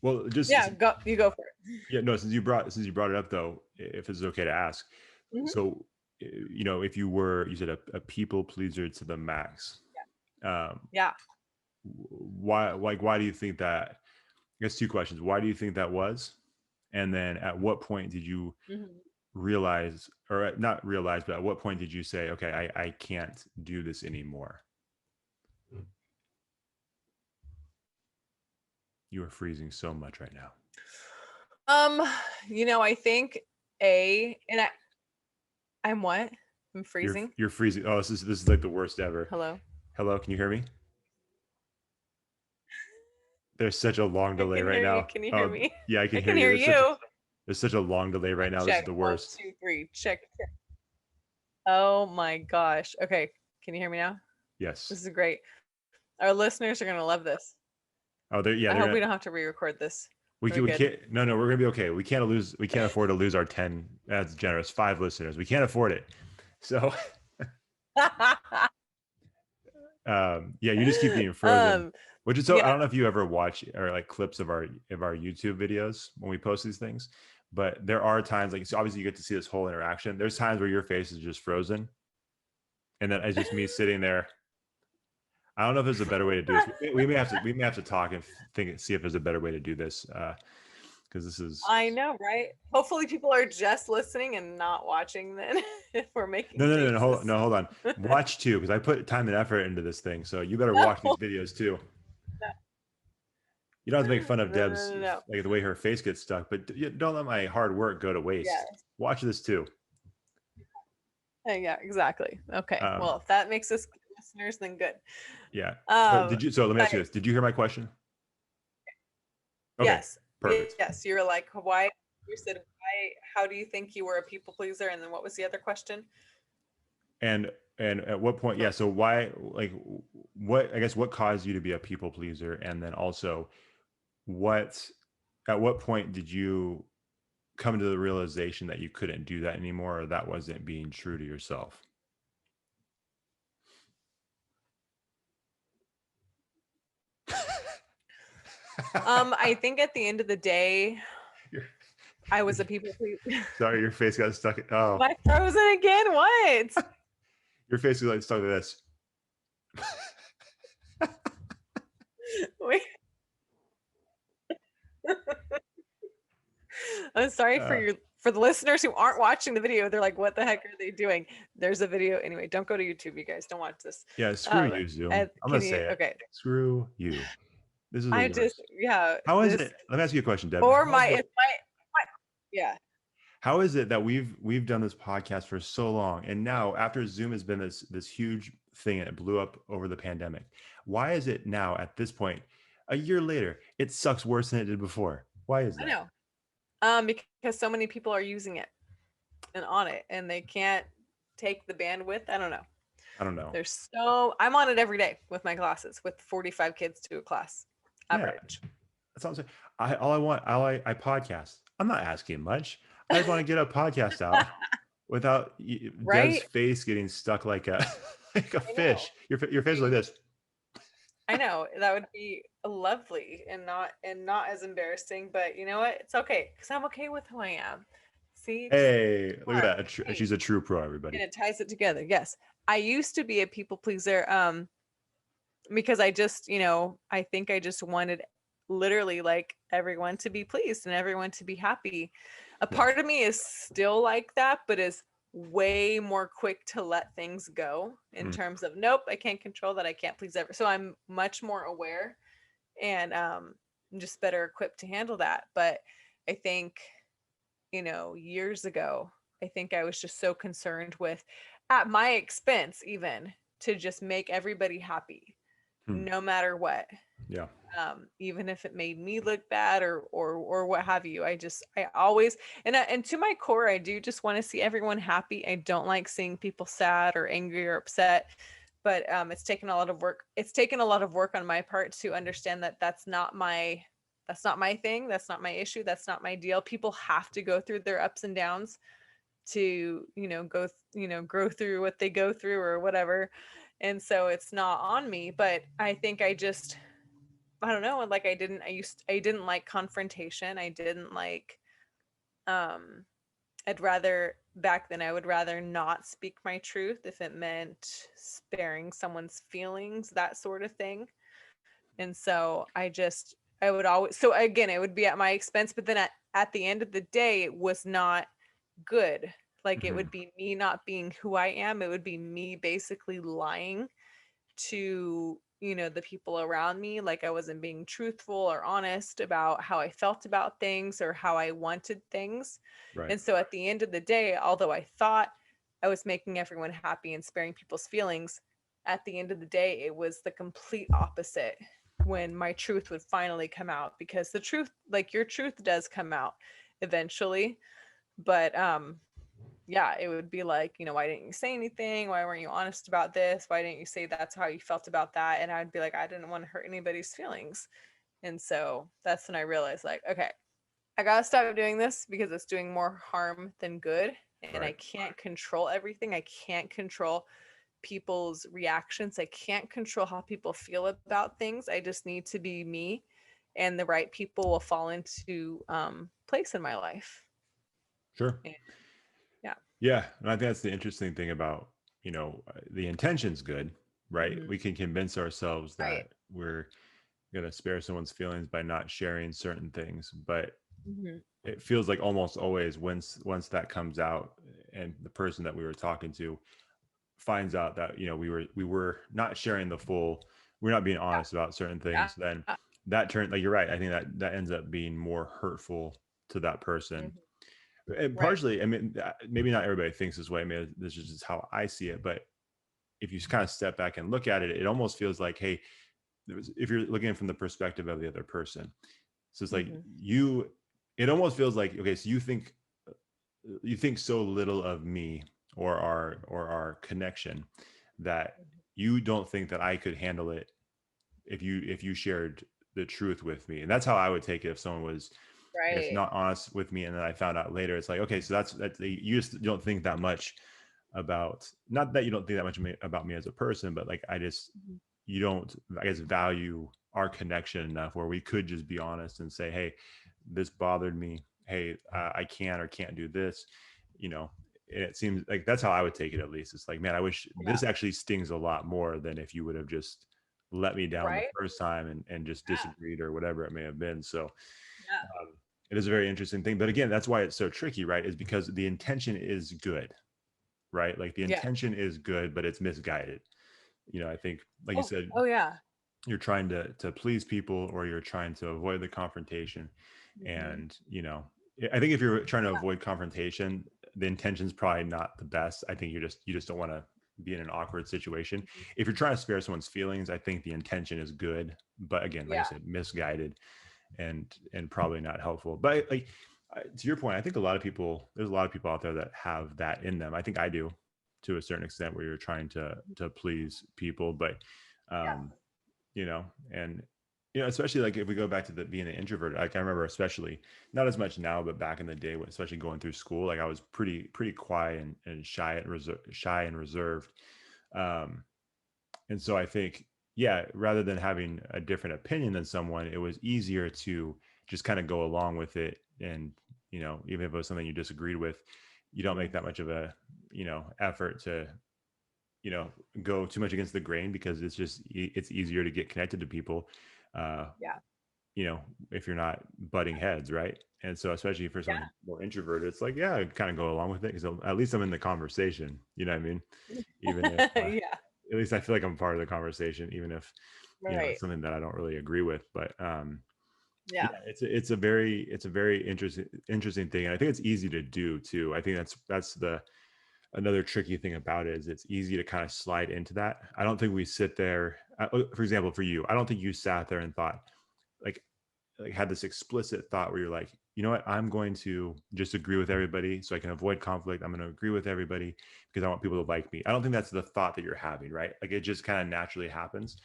well, just you go for it. Yeah, no, since you brought it up though, if it's okay to ask. Mm-hmm. So, if you said a people pleaser to the max. Yeah. Why do you think that? I guess two questions. Why do you think that was? And then at what point did you realize, or not realize, but at what point did you say, okay, I can't do this anymore? You are freezing so much right now. I think I'm what? I'm freezing. You're freezing. Oh, this is like the worst ever. Hello, can you hear me? There's such a long delay right now. Can you hear me? Yeah, I can hear you. There's such a long delay right now. This is the worst. 1, 2, 3. Check. Oh my gosh. Okay. Can you hear me now? Yes. This is great. Our listeners are going to love this. Oh, I hope we don't have to re-record this. We can't. No, we're gonna be okay. We can't afford to lose our 10. That's generous. 5 listeners. We can't afford it. So, you just keep being frozen. Which is so. I don't know if you ever watch or like clips of our YouTube videos when we post these things, but there are times so obviously you get to see this whole interaction. There's times where your face is just frozen, and then it's just me sitting there. I don't know if there's a better way to do this. We may have to talk and see if there's a better way to do this. Because this is. I know, right? Hopefully, people are just listening and not watching. Then, if we're making No, hold on. Watch too, because I put time and effort into this thing. So you better watch these videos too. You don't have to make fun of Deb's like the way her face gets stuck, but don't let my hard work go to waste. Yes. Watch this too. Yeah, exactly. Okay. Well, if that makes us listeners, then good. Yeah. So let me ask you this. Did you hear my question? Okay, yes. Perfect. Yes. You were like, why? You said, why? How do you think you were a people pleaser? And then what was the other question? And at what point? Yeah. So why? Like, what? I guess what caused you to be a people pleaser? And then also, at what point did you come to the realization that you couldn't do that anymore, or that wasn't being true to yourself? I think at the end of the day, I was a people pleaser. Sorry, your face got stuck. Oh, am I frozen again? What? Your face is like stuck to this. Wait. I'm sorry for the listeners who aren't watching the video. They're like, what the heck are they doing? There's a video. Anyway, don't go to YouTube, you guys. Don't watch this. Yeah, screw you, Zoom. I'm gonna say it. Okay. Screw you. This is the worst. How is it? Let me ask you a question, Deb. Or yeah. How is it that we've done this podcast for so long, and now after Zoom has been this huge thing and it blew up over the pandemic, why is it now at this point, a year later, it sucks worse than it did before? Why is that? I know. Because so many people are using it and on it, and they can't take the bandwidth. I don't know. I'm on it every day with my classes, with 45 kids to a class average. Yeah, that's what I'm saying. I podcast. I'm not asking much. I just want to get a podcast out without Deb's face getting stuck like a fish. Your face is like this. I know, that would be lovely and not as embarrassing, but you know what? It's okay, because I'm okay with who I am. See? Hey, look at that. She's a true pro, everybody. And it ties it together. Yes. I used to be a people pleaser because I just, I think I just wanted literally like everyone to be pleased and everyone to be happy. A part of me is still like that, but is way more quick to let things go in terms of, nope, I can't control that. I can't please everyone. So I'm much more aware and just better equipped to handle that. But I think, years ago, I think I was just so concerned with, at my expense, even to just make everybody happy, no matter what. Yeah. Even if it made me look bad or what have you. I always, and to my core, I do just want to see everyone happy. I don't like seeing people sad or angry or upset, but it's taken a lot of work. It's taken a lot of work on my part to understand that that's not my thing. That's not my issue. That's not my deal. People have to go through their ups and downs to, grow through what they go through or whatever. And so it's not on me, but I think I don't know. Like I didn't like confrontation. I didn't like, back then I would rather not speak my truth if it meant sparing someone's feelings, that sort of thing. And so I would always, so again, it would be at my expense, but then at the end of the day, it was not good. Like it would be me not being who I am. It would be me basically lying to the people around me, like I wasn't being truthful or honest about how I felt about things or how I wanted things. Right. And so at the end of the day, although I thought I was making everyone happy and sparing people's feelings, at the end of the day, it was the complete opposite when my truth would finally come out, because the truth, like your truth does come out eventually. But yeah, it would be like, why didn't you say anything? Why weren't you honest about this? Why didn't you say that's how you felt about that? And I'd be like, I didn't want to hurt anybody's feelings. And so that's when I realized, like, okay, I got to stop doing this because it's doing more harm than good. And I can't control everything. I can't control people's reactions. I can't control how people feel about things. I just need to be me, and the right people will fall into place in my life. Sure. And, yeah. And I think that's the interesting thing about, the intention's good, right? We can convince ourselves Right. that we're going to spare someone's feelings by not sharing certain things, but it feels like almost always once that comes out and the person that we were talking to finds out that, you know, we were not sharing the full, we're not being honest about certain Yeah. things, then that turn, like, you're right, I think that ends up being more hurtful to that person. And Right. partially, I mean, maybe not everybody thinks this way, I mean, this is just how I see it, but if you kind of step back and look at it, it almost feels like, hey, if you're looking from the perspective of the other person, so it's like it almost feels like, okay, so you think so little of me or our connection that you don't think that I could handle it if you shared the truth with me. And that's how I would take it if someone was, I guess, Right. not honest with me, and then I found out later. It's like, okay, so that's you just don't think that much about, not that you don't think that much about me as a person, but like, I just, you don't, I guess, value our connection enough where we could just be honest and say, hey, this bothered me, hey, I can or can't do this, you know. And it seems like that's how I would take it, at least. It's like, man, I wish this actually stings a lot more than if you would have just let me down the Right. first time and just disagreed or whatever it may have been. So Yeah. it is a very interesting thing, but again, that's why it's so tricky, right? Is because the intention is good, right? Like the Yeah. intention is good, but it's misguided. You know, I think, like you said, Oh yeah. you're trying to please people, or you're trying to avoid the confrontation. And, you know, I think if you're trying to avoid confrontation, the intention's probably not the best. I think you just don't want to be in an awkward situation. If you're trying to spare someone's feelings, I think the intention is good, but again, like I said, misguided and probably not helpful. But like, to your point, I think there's a lot of people out there that have that in them. I think I do, to a certain extent, where you're trying to please people. But you know, and you know, especially like if we go back to being an introvert, like I remember, especially not as much now, but back in the day, especially going through school, like I was pretty quiet and shy and reserved. Um, and so I think, yeah, rather than having a different opinion than someone, it was easier to just kind of go along with it. And, you know, even if it was something you disagreed with, you don't make that much of a, you know, effort to, you know, go too much against the grain, because it's easier to get connected to people. Yeah. You know, if you're not butting heads, right? And so, especially for someone more introverted, it's like, yeah, I kind of go along with it because at least I'm in the conversation. You know what I mean? Even if, Yeah. at least I feel like I'm part of the conversation, even if, you know, Right. it's something that I don't really agree with. But Yeah. it's a very interesting thing, and I think it's easy to do too. I think that's the another tricky thing about it, is it's easy to kind of slide into that. I don't think we sit there. For example, for you, I don't think you sat there and thought, like had this explicit thought where you're like, you know what, I'm going to just agree with everybody so I can avoid conflict. I'm going to agree with everybody because I want people to like me. I don't think that's the thought that you're having, right? Like it just kind of naturally happens.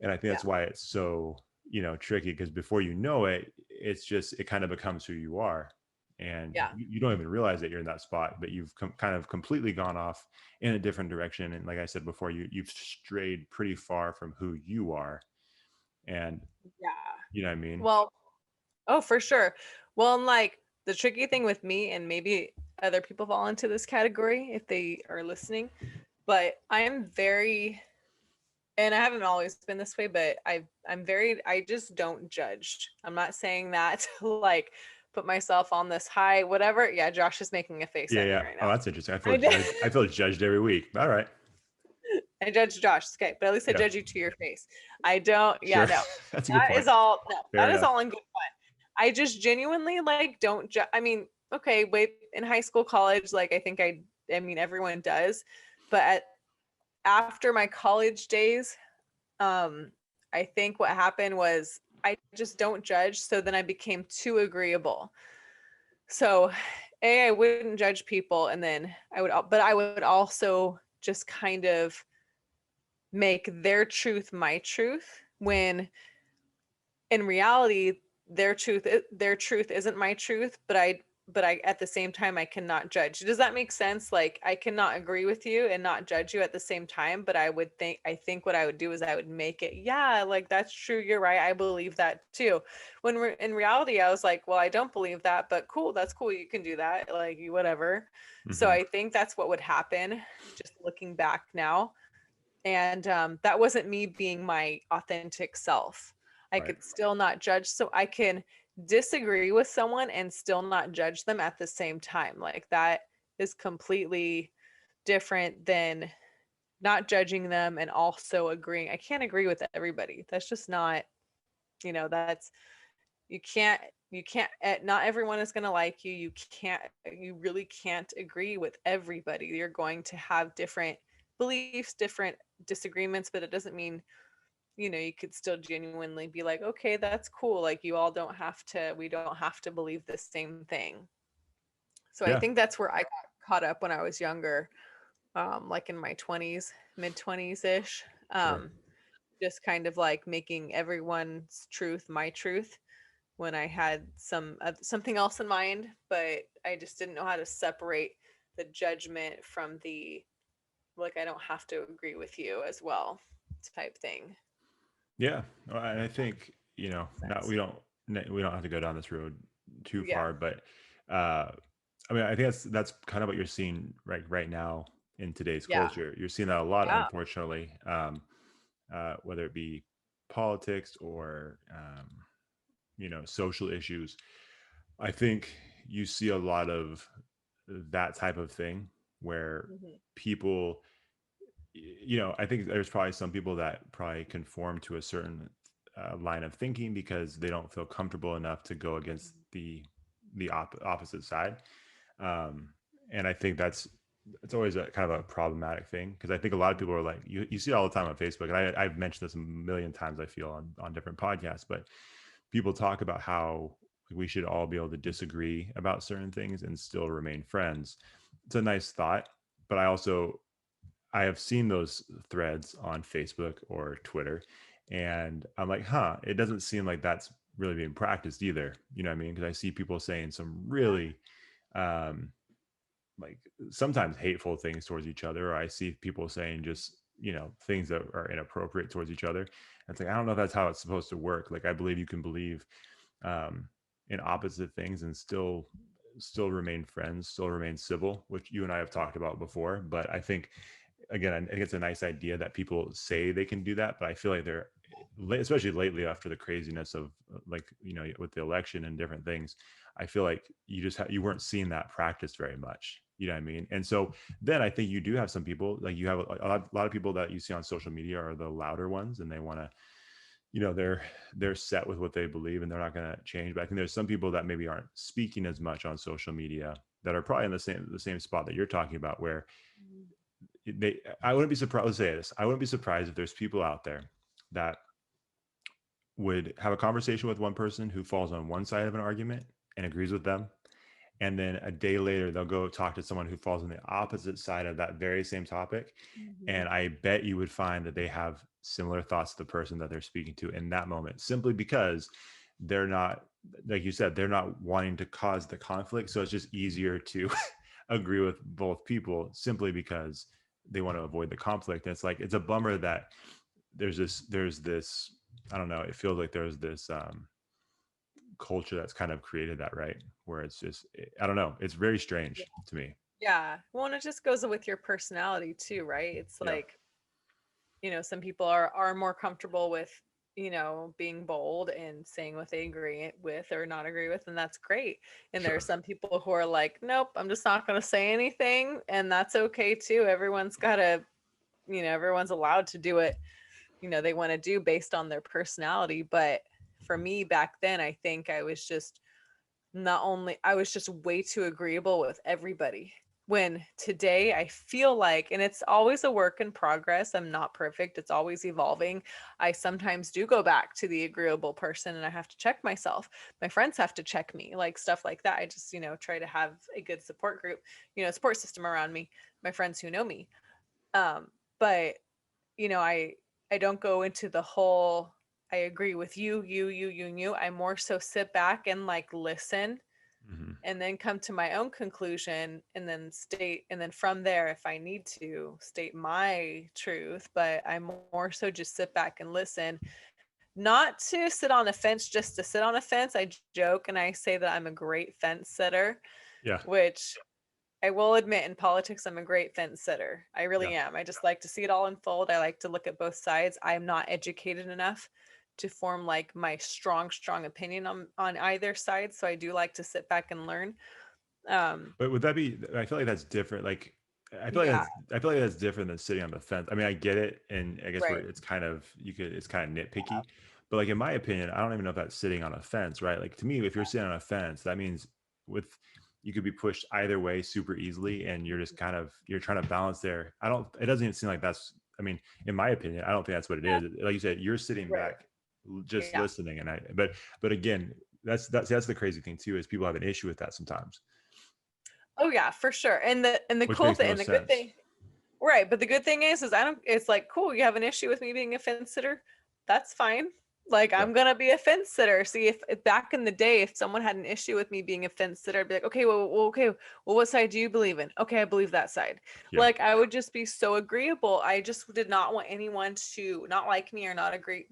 And I think that's why it's so, you know, tricky, because before you know it, it kind of becomes who you are. And you don't even realize that you're in that spot, but you've kind of completely gone off in a different direction. And like I said before, you've strayed pretty far from who you are. And Yeah. you know what I mean? Well, oh, for sure. Well, and like the tricky thing with me, and maybe other people fall into this category if they are listening, but I'm very, and I haven't always been this way, but I just don't judge. I'm not saying that to like put myself on this high, whatever. Yeah, Josh is making a face at me Yeah. right Oh, now. that's interesting. I feel I did. judged. I feel judged every week. All right. I judge Josh. Okay, but at least I Yeah. judge you to your face. I don't. Yeah, Sure. no. That's a good That point. is all. No, Fair that is enough. all in good fun. I just genuinely like don't. I mean, okay, wait. In high school, college, like I think I mean, everyone does, but after my college days, I think what happened was I just don't judge. So then I became too agreeable. So, I wouldn't judge people, and then but I would also just kind of make their truth my truth, when in reality their truth isn't my truth, but I at the same time I cannot judge. Does that make sense? Like I cannot agree with you and not judge you at the same time, but I think what I would do is I would make it, yeah, like that's true, you're right, I believe that too. When we're in reality, I was like, well, I don't believe that, but cool, that's cool, you can do that, like whatever. So Mm-hmm. I think that's what would happen, just looking back now. And that wasn't me being my authentic self. I Right. could still not judge. So I can disagree with someone and still not judge them at the same time. Like that is completely different than not judging them and also agreeing. I can't agree with everybody. That's just not, that's, you can't, not everyone is going to like you. You really can't agree with everybody. You're going to have different beliefs, different disagreements, but it doesn't mean, you could still genuinely be like, okay, that's cool. Like we don't have to believe the same thing. So I Yeah. think that's where I got caught up when I was younger, like in my 20s, mid 20s ish. Sure. Just kind of like making everyone's truth my truth when I had something else in mind, but I just didn't know how to separate the judgment from the, like, I don't have to agree with you as well type thing. Yeah. Well, and I think, not Sense. we don't have to go down this road too Yeah. far, but uh I mean, I think that's kind of what you're seeing right now in today's Yeah. culture. You're seeing that a lot, Yeah. unfortunately, whether it be politics or social issues. I think you see a lot of that type of thing where Hmm. people, I think there's probably some people that probably conform to a certain line of thinking because they don't feel comfortable enough to go against the opposite side. um, and I think it's always a kind of a problematic thing because I think a lot of people are like, you see it all the time on Facebook, and I've mentioned this a million times, I feel, on different podcasts, but people talk about how we should all be able to disagree about certain things and still remain friends. It's a nice thought, but I have seen those threads on Facebook or Twitter, and I'm like, it doesn't seem like that's really being practiced either. You know what I mean? Because I see people saying some really um, like sometimes hateful things towards each other, or I see people saying just things that are inappropriate towards each other. And it's like, I don't know if that's how it's supposed to work. Like, I believe you can believe um, in opposite things and still remain friends, still remain civil, which you and I have talked about before. But I think, again, I think it's a nice idea that people say they can do that, but I feel like they're, especially lately after the craziness of like, with the election and different things, I feel like you weren't seeing that practice very much. You know what I mean? And so then I think you do have some people, like you have a lot of people that you see on social media are the louder ones, and they want to, they're set with what they believe and they're not going to change. But I think there's some people that maybe aren't speaking as much on social media that are probably in the same spot that you're talking about, where I wouldn't be surprised. Let's say this: I wouldn't be surprised if there's people out there that would have a conversation with one person who falls on one side of an argument and agrees with them, and then a day later they'll go talk to someone who falls on the opposite side of that very same topic, Hmm. and I bet you would find that they have similar thoughts to the person that they're speaking to in that moment, simply because they're not, like you said, they're not wanting to cause the conflict, so it's just easier to agree with both people simply because they want to avoid the conflict. And it's like, it's a bummer that there's this I don't know, it feels like there's this culture that's kind of created that, right, where it's just, I don't know, it's very strange to me. Yeah. Well, and it just goes with your personality too, right? It's Yeah, like, some people are more comfortable with, being bold and saying what they agree with or not agree with, and that's great. And there are sure. some people who are like, nope, I'm just not going to say anything, and that's okay too. Everyone's got to, everyone's allowed to do it, they want to do based on their personality. But for me back then, I think I was just way too agreeable with everybody. When today I feel like, and it's always a work in progress, I'm not perfect, it's always evolving. I sometimes do go back to the agreeable person and I have to check myself. My friends have to check me, like stuff like that. I just, try to have a good support group, support system around me, my friends who know me. But I don't go into the whole I agree with you. I more so sit back and like listen Hmm. and then come to my own conclusion and then from there, if I need to state my truth. But I more so just sit back and listen, not to sit on a fence just to sit on a fence. I joke and I say that I'm a great fence sitter, Yeah. which I will admit in politics, I'm a great fence sitter. I really am. I just like to see it all unfold. I like to look at both sides. I'm not educated enough to form like my strong opinion on either side. So I do like to sit back and learn. But would that be? I feel like that's different. Like, Yeah, I feel like that's different than sitting on the fence. I mean, I get it, and I guess where right. it's kind of it's kind of nitpicky. But like in my opinion, I don't even know if that's sitting on a fence, right? Like to me, if you're sitting on a fence, that means with you could be pushed either way super easily, and you're just kind of you're trying to balance there. I don't. It doesn't even seem like that's. I mean, in my opinion, I don't think that's what it is. Like you said, you're sitting Right. back, just Yeah. listening, and but again, that's the crazy thing too is people have an issue with that sometimes, Oh yeah, for sure. And the which cool makes thing no and the good sense. thing, right? But the good thing is I don't. It's like cool. You have an issue with me being a fence sitter. That's fine. Like Yeah. I'm gonna be a fence sitter. See, if back in the day, if someone had an issue with me being a fence sitter, I'd be like, okay, okay, well, what side do you believe in? Okay, I believe that side. Yeah. Like I would just be so agreeable. I just did not want anyone to not like me or not agree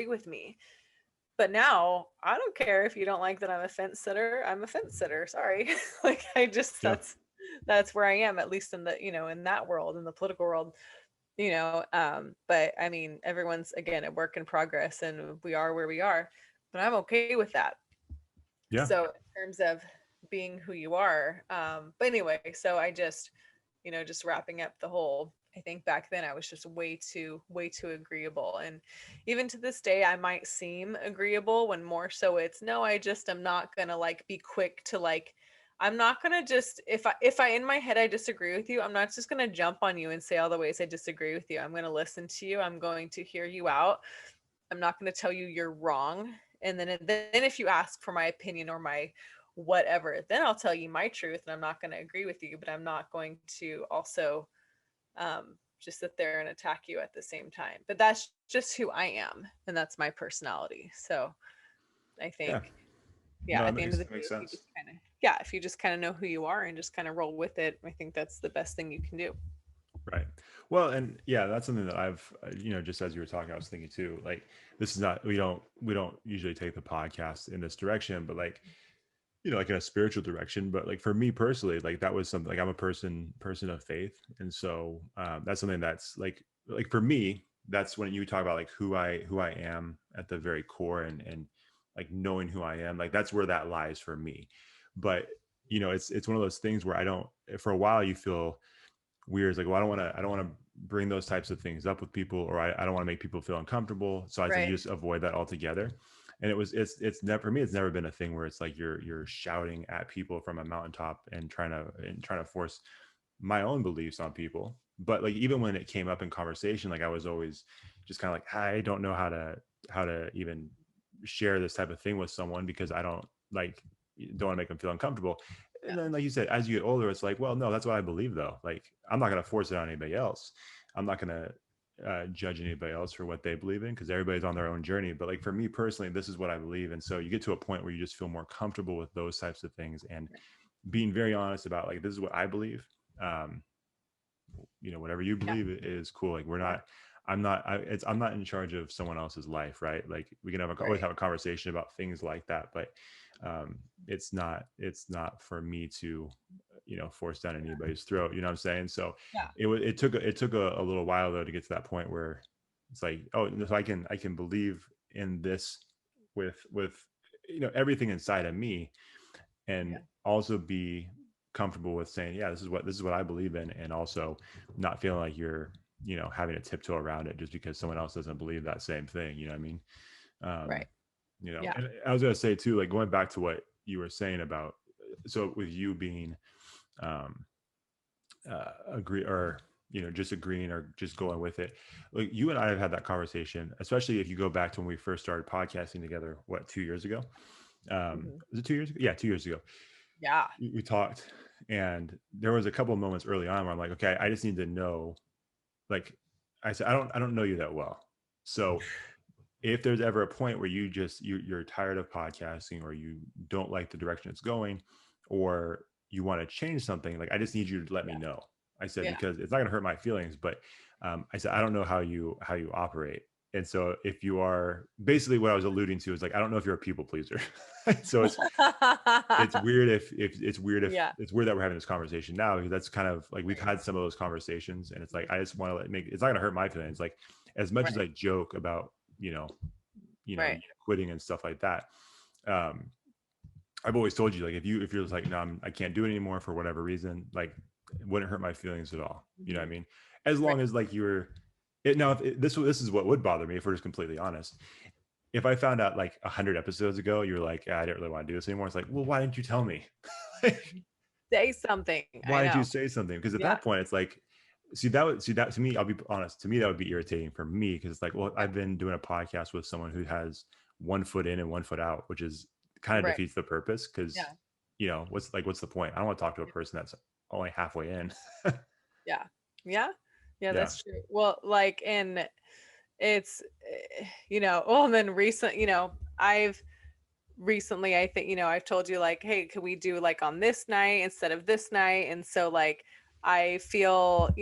with me. But now I don't care if you don't like that I'm a fence sitter. I'm a fence sitter. Sorry. Like I just Yeah. that's where I am, at least in the, in that world, in the political world, but I mean, everyone's again a work in progress and we are where we are, but I'm okay with that. Yeah. So in terms of being who you are, but anyway, so I just, just wrapping up the whole, I think back then I was just way too agreeable. And even to this day, I might seem agreeable when more so it's no, I just am not gonna like be quick to like, I'm not gonna just if I in my head I disagree with you, I'm not just gonna jump on you and say all the ways I disagree with you. I'm gonna listen to you. I'm going to hear you out. I'm not gonna tell you you're wrong. And then if you ask for my opinion or my whatever, then I'll tell you my truth and I'm not going to agree with you, but I'm not going to also just sit there and attack you at the same time. But that's just who I am and that's my personality. So I Yeah. think, No, at the end of the that day, makes if you sense. just kind of, if you just kind of know who you are and just kind of roll with it, I think that's the best thing you can do. Right. Well, and yeah, that's something that I've, just as you were talking, I was thinking too, like, this is not, we don't usually take the podcast in this direction, but like, like in a spiritual direction, but like for me personally, like that was something like I'm a person of faith. And so that's something that's like for me, that's when you talk about like who I am at the very core and like knowing who I am, like that's where that lies for me. But it's one of those things where I don't, for a while you feel weird. It's like, well, I don't want to bring those types of things up with people, or I don't want to make people feel uncomfortable. So I say you Right. just avoid that altogether. And it's never, for me, it's never been a thing where it's like you're shouting at people from a mountaintop and trying to force my own beliefs on people. But like even when it came up in conversation, like I was always just kind of like, I don't know how to even share this type of thing with someone because I don't want to make them feel uncomfortable. And Yeah. then, like you said, as you get older, it's like, well, no, that's what I believe, though. Like, I'm not going to force it on anybody else. I'm not going to judge anybody else for what they believe in because everybody's on their own journey. But like for me personally, this is what I believe. And so you get to a point where you just feel more comfortable with those types of things and being very honest about like, this is what I believe. Um, whatever you Yeah. believe is cool. Like I'm not in charge of someone else's life, right? Like we can always have a conversation about things like that, but it's not for me to force down anybody's throat. You know what I'm saying? So Yeah. it took a little while though to get to that point where it's like, oh, so I can believe in this with everything inside of me, and Yeah. also be comfortable with saying, yeah, this is what I believe in, and also not feeling like you're having to tiptoe around it just because someone else doesn't believe that same thing. You know what I mean? um Right. Yeah. and I was gonna say too, like going back to what you were saying about, so with you being um agree, or just agreeing or just going with it, like you and I have had that conversation, especially if you go back to when we first started podcasting together, what, 2 years ago? Mhm. Was it 2 years ago? Yeah, 2 years ago. Yeah. We talked, and there was a couple of moments early on where I'm like, okay, I just need to know, like I said, I don't know you that well. So if there's ever a point where you're tired of podcasting, or you don't like the direction it's going, or you want to change something, like I just need you to let me know. I said, Yeah. because it's not going to hurt my feelings, but I said, I don't know how you operate. And so if you are, basically what I was alluding to is like, I don't know if you're a people pleaser. So it's weird if it's weird if Yeah. it's weird that we're having this conversation now, because that's kind of like we've had some of those conversations, and it's like I just want to make it's not going to hurt my feelings. Like as much as I joke about Right. quitting and stuff like that, I've always told you, like if you're just like, no, I can't do it anymore for whatever reason, like it wouldn't hurt my feelings at all. You know what I mean? As long as like you're it now, if this is what would bother me, if we're just completely honest. If I found out like 100 episodes ago, you're like, I didn't really want to do this anymore. It's like, well, why didn't you tell me? Say something. Why I did you know. say something? Because at that point, it's like, see that to me, I'll be honest, to me, that would be irritating for me. Cause it's like, well, I've been doing a podcast with someone who has 1 foot in and 1 foot out, which is kind of defeats the purpose. Cause what's the point? I don't want to talk to a person that's only halfway in. Yeah, that's true. Well, like, and it's, well, and then I've recently, I think, I've told you like, hey, could we do like on this night instead of this night? And so like, I feel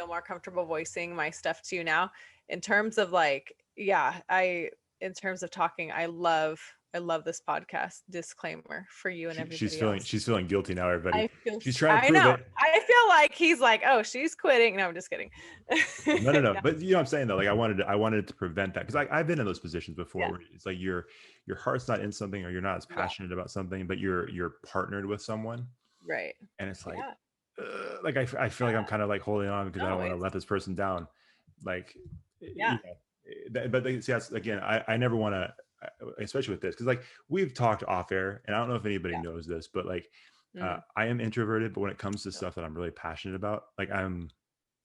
more comfortable voicing my stuff to you now in terms of like, in terms of talking, I love this podcast. Disclaimer for you and everybody else. She's feeling guilty now, everybody. She's trying to I prove know. it. I feel like he's like, oh, she's quitting. No, I'm just kidding. No. But you know what I'm saying though? Like I wanted to prevent that, because I've been in those positions before where it's like your heart's not in something, or you're not as passionate about something, but you're partnered with someone. Right. And it's like, like I feel like I'm kind of like holding on because I don't want to let this person down. Like, but see, that's again, I never want to, especially with this, because like we've talked off air, and I don't know if anybody knows this, but like I am introverted, but when it comes to stuff that I'm really passionate about, like I'm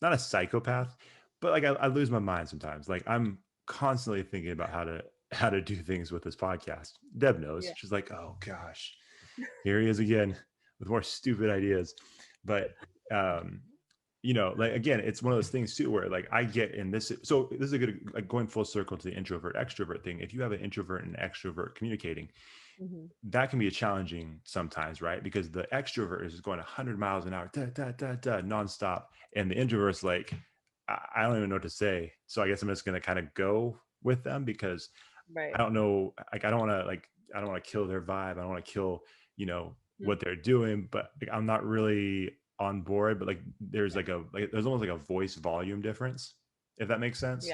not a psychopath, but like I lose my mind sometimes. Like I'm constantly thinking about how to do things with this podcast. Deb knows. She's like, oh gosh, here he is again with more stupid ideas. But like again, it's one of those things too where like I get in this. So this is a good, like going full circle to the introvert extrovert thing. If you have an introvert and extrovert communicating, that can be challenging sometimes, right? Because the extrovert is going 100 miles an hour, nonstop, and the introvert's like, I don't even know what to say. So I guess I'm just going to kind of go with them, because I don't know, like I don't want to kill their vibe. I don't want to kill, what they're doing, but like, I'm not really on board. But like there's there's almost like a voice volume difference, if that makes sense.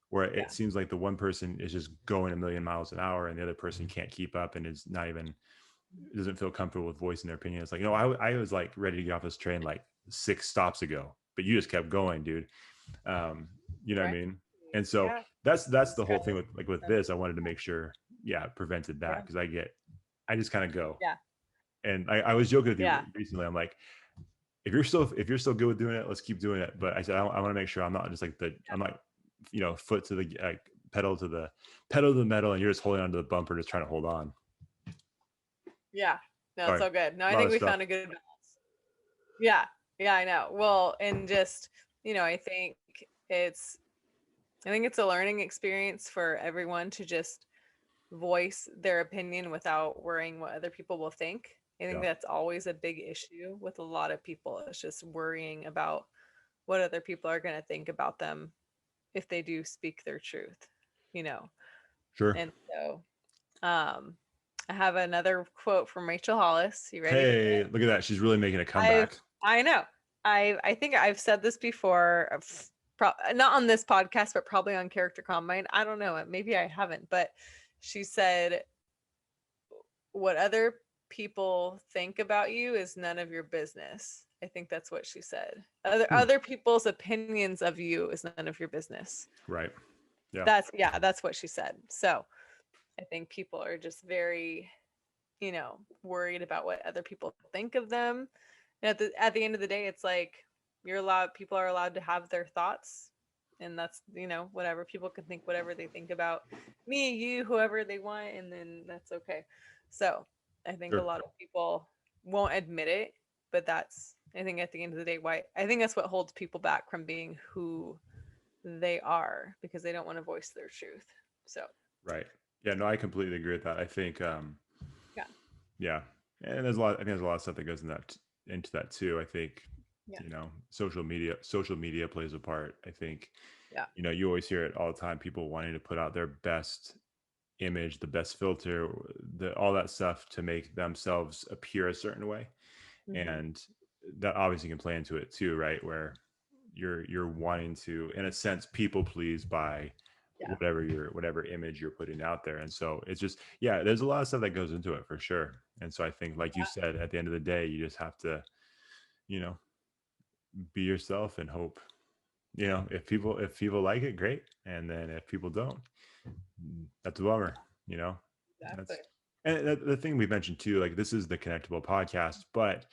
Where it seems like the one person is just going 1,000,000 miles an hour, and the other person can't keep up and is not even, doesn't feel comfortable with voicing their opinion. It's like, I was like ready to get off this train like 6 stops ago, but you just kept going, dude. You know what I mean? And so that's the whole thing with this. I wanted to make sure, prevented that, because I just kind of go. And I was joking with you recently. I'm like, if you're still good with doing it, let's keep doing it. But I said, I want to make sure I'm not just like I'm not, foot to the pedal to the metal, and you're just holding onto the bumper, just trying to hold on. No, it's so good. No, I think we found a good balance. I know. Well, and just, I think it's a learning experience for everyone to just voice their opinion without worrying what other people will think. I think that's always a big issue with a lot of people. It's just worrying about what other people are going to think about them if they do speak their truth, Sure. And so I have another quote from Rachel Hollis. You ready? Hey, look at that. She's really making a comeback. I know. I think I've said this before, not on this podcast, but probably on Character Combine. I don't know. Maybe I haven't, but she said, what other people think about you is none of your business. I think that's what she said. Other people's opinions of you is none of your business. Right. Yeah. That's what she said. So I think people are just very, worried about what other people think of them. And at the end of the day, it's like people are allowed to have their thoughts, and that's, whatever, people can think whatever they think about me, you, whoever they want, and then that's okay. So I think a lot of people won't admit it, but I think at the end of the day, I think that's what holds people back from being who they are, because they don't want to voice their truth. So right. Yeah, no, I completely agree with that. I think and there's a lot of stuff that goes into that too. I think You know, social media plays a part, I think. Yeah. You know, you always hear it all the time, people wanting to put out their best image, the best filter, all that stuff to make themselves appear a certain way. And that obviously can play into it too, right? Where you're wanting to, in a sense, people please by whatever image you're putting out there. And so it's just, yeah, there's a lot of stuff that goes into it for sure. And so I think, like you said, at the end of the day, you just have to, you know, be yourself and hope, you know, if people like it, great. And then if people don't, that's a bummer, you know. Exactly. And the thing we mentioned too, like, this is the Connectable podcast, but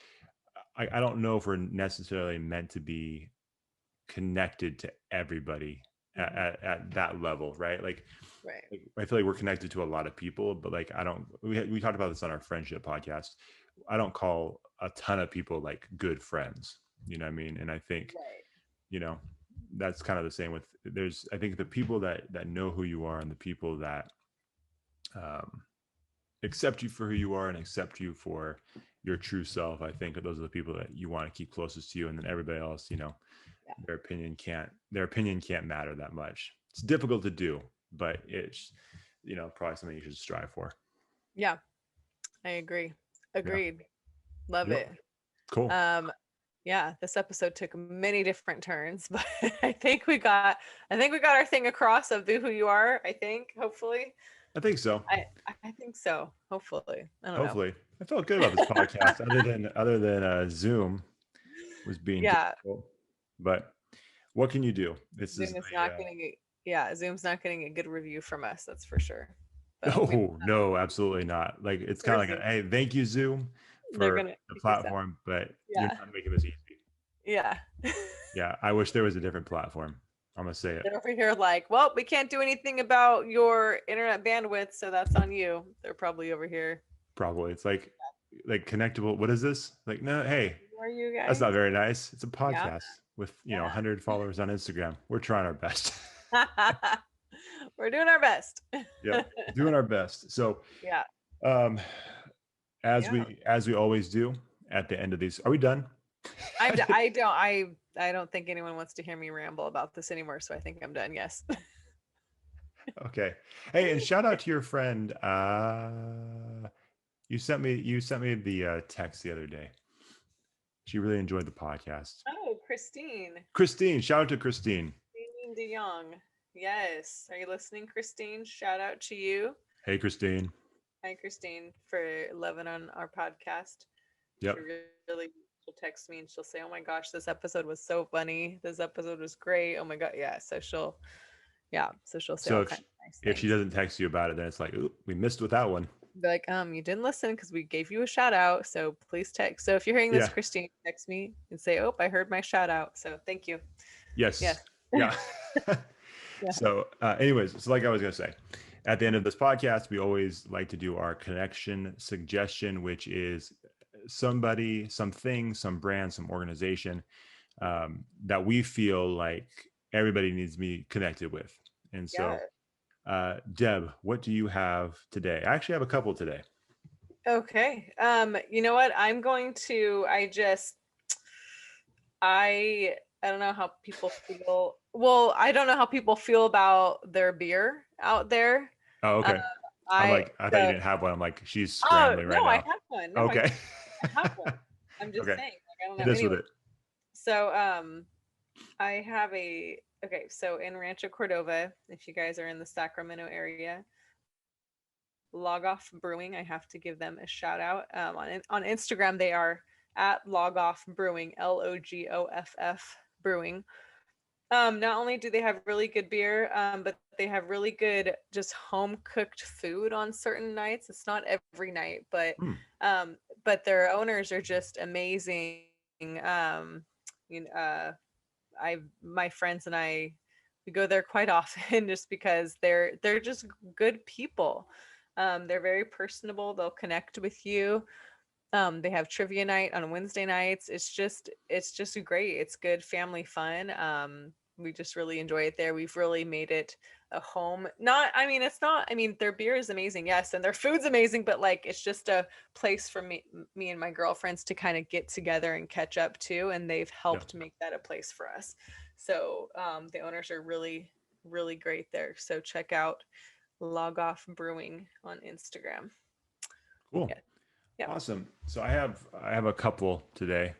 I don't know if we're necessarily meant to be connected to everybody at that level, right? Like, I feel like we're connected to a lot of people, but like, we talked about this on our friendship podcast. I don't call a ton of people like good friends, you know what I mean? And I think, you know, that's kind of the same with, I think the people that know who you are and the people that accept you for who you are and accept you for your true self, I think those are the people that you want to keep closest to you. And then everybody else, you know, their opinion can't matter that much. It's difficult to do, but it's, you know, probably something you should strive for. Yeah, I agree. Agreed. Love it. Cool. Yeah, this episode took many different turns, but I think we got our thing across of who you are. I think, hopefully. I think so. I think so. Hopefully. I don't Hopefully. know. I felt good about this podcast, other than Zoom was being difficult. But what can you do? Zoom's not getting a good review from us, that's for sure. But no, absolutely not. Like, it's kind of like, hey, thank you, Zoom, for the platform, but you're not making this easy. Yeah. Yeah, I wish there was a different platform. I'm gonna say it. They're over here like, well, we can't do anything about your internet bandwidth, so that's on you. They're probably over here. Probably. It's like Connectable. What is this? Like, no, hey, who are you guys? That's not very nice. It's a podcast with 100 followers on Instagram. We're trying our best. We're doing our best. Yeah, doing our best. So as we always do at the end of these, are we done? I don't think anyone wants to hear me ramble about this anymore, so I think I'm done. Yes. Okay. Hey, and shout out to your friend. You sent me the text the other day. She really enjoyed the podcast. Oh, Christine. Christine, shout out to Christine. Christine DeYoung. Yes. Are you listening, Christine? Shout out to you. Hey, Christine. Hi, Christine, for loving on our podcast. Yep. She'll text me and she'll say, oh my gosh, this episode was so funny. This episode was great. Oh my God. Yeah. So she'll say all kinds of nice things. If she doesn't text you about it, then it's like, ooh, we missed with that one. Be like, you didn't listen because we gave you a shout out. So please text. So if you're hearing this, Christine, text me and say, oh, I heard my shout out. So thank you. Yes. Yeah. Yeah. So anyways, so like I was going to say, at the end of this podcast, we always like to do our connection suggestion, which is somebody, something, some brand, some organization that we feel like everybody needs to be connected with. And so Deb, what do you have today? I actually have a couple today. Okay. You know what? I'm going to, I don't know how people feel. Well, I don't know how people feel about their beer out there. Oh, okay. I thought you didn't have one. I'm like, she's scrambling right now. I have one. No, okay. I have one. I'm just saying. Like, I don't know. Hit us with it. So, I have so in Rancho Cordova, if you guys are in the Sacramento area, Log Off Brewing, I have to give them a shout out. On Instagram, they are at Log Off Brewing, LOGOFF Brewing. Not only do they have really good beer, but they have really good just home cooked food on certain nights. It's not every night, but their owners are just amazing. My friends and I, we go there quite often just because they're just good people. They're very personable. They'll connect with you. They have trivia night on Wednesday nights. It's just great. It's good family fun. We just really enjoy it there. We've really made it a home. Not, I mean, it's not, I mean, their beer is amazing, yes, and their food's amazing, but like it's just a place for me and my girlfriends to kind of get together and catch up too, and they've Yeah. helped make that a place for us. So the owners are really, really great there. So check out Log Off Brewing on Instagram. Cool. Yeah. Yeah. Awesome. So I have a couple today,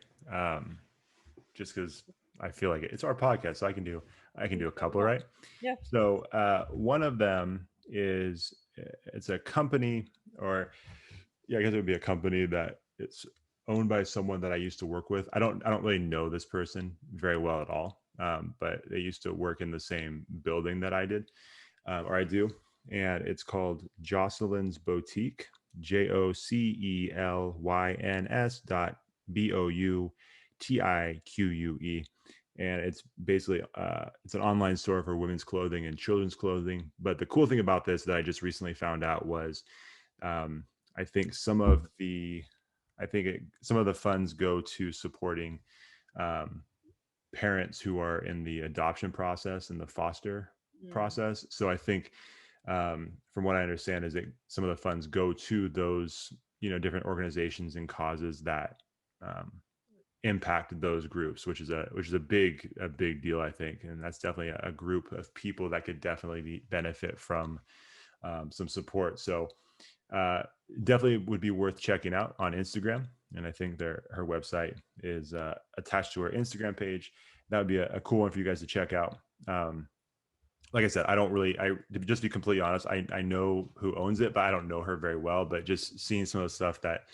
just because I feel like it's our podcast, so I can do a couple, right? Yeah. So one of them is, it's a company, or yeah, I guess it would be a company that it's owned by someone that I used to work with. I don't really know this person very well at all, but they used to work in the same building that I did, or I do, and it's called Jocelyn's Boutique, JOCELYNS.BOUTIQUE. And it's basically it's an online store for women's clothing and children's clothing. But the cool thing about this that I just recently found out was, I think some of the funds go to supporting parents who are in the adoption process and the foster process. So I think, from what I understand, is that some of the funds go to those, different organizations and causes that impact those groups, which is a big deal, I think. And that's definitely a group of people that could definitely benefit from some support. So definitely would be worth checking out on Instagram. And I think her website is attached to her Instagram page. That would be a cool one for you guys to check out. Like I said, to just be completely honest, I know who owns it, but I don't know her very well. But just seeing some of the stuff that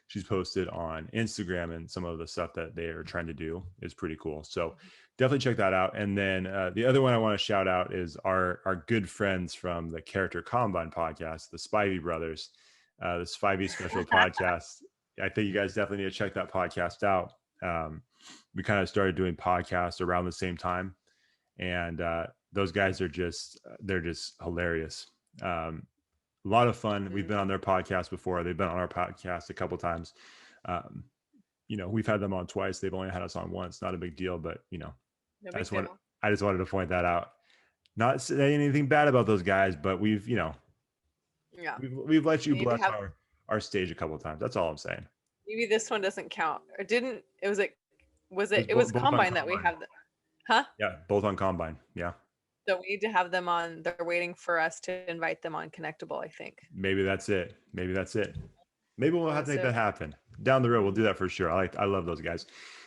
she's posted on Instagram and some of the stuff that they are trying to do is pretty cool. So definitely check that out. And then the other one I want to shout out is our good friends from the Character Combine podcast, the Spivey brothers, the Spivey special podcast. I think you guys definitely need to check that podcast out. We kind of started doing podcasts around the same time, and those guys they're just hilarious. A lot of fun. We've been on their podcast before. They've been on our podcast a couple of times. We've had them on twice. They've only had us on once. Not a big deal, but I just wanted to point that out. Not saying anything bad about those guys, but we've let you bless our stage a couple of times. That's all I'm saying. Maybe this one doesn't count, or didn't? It was like, it both was on Combine that we have. Huh? Yeah, both on Combine. Yeah. So we need to have them on. They're waiting for us to invite them on Connectable, I think. Maybe that's it. Maybe we'll have to make that happen down the road. We'll do that for sure. I love those guys.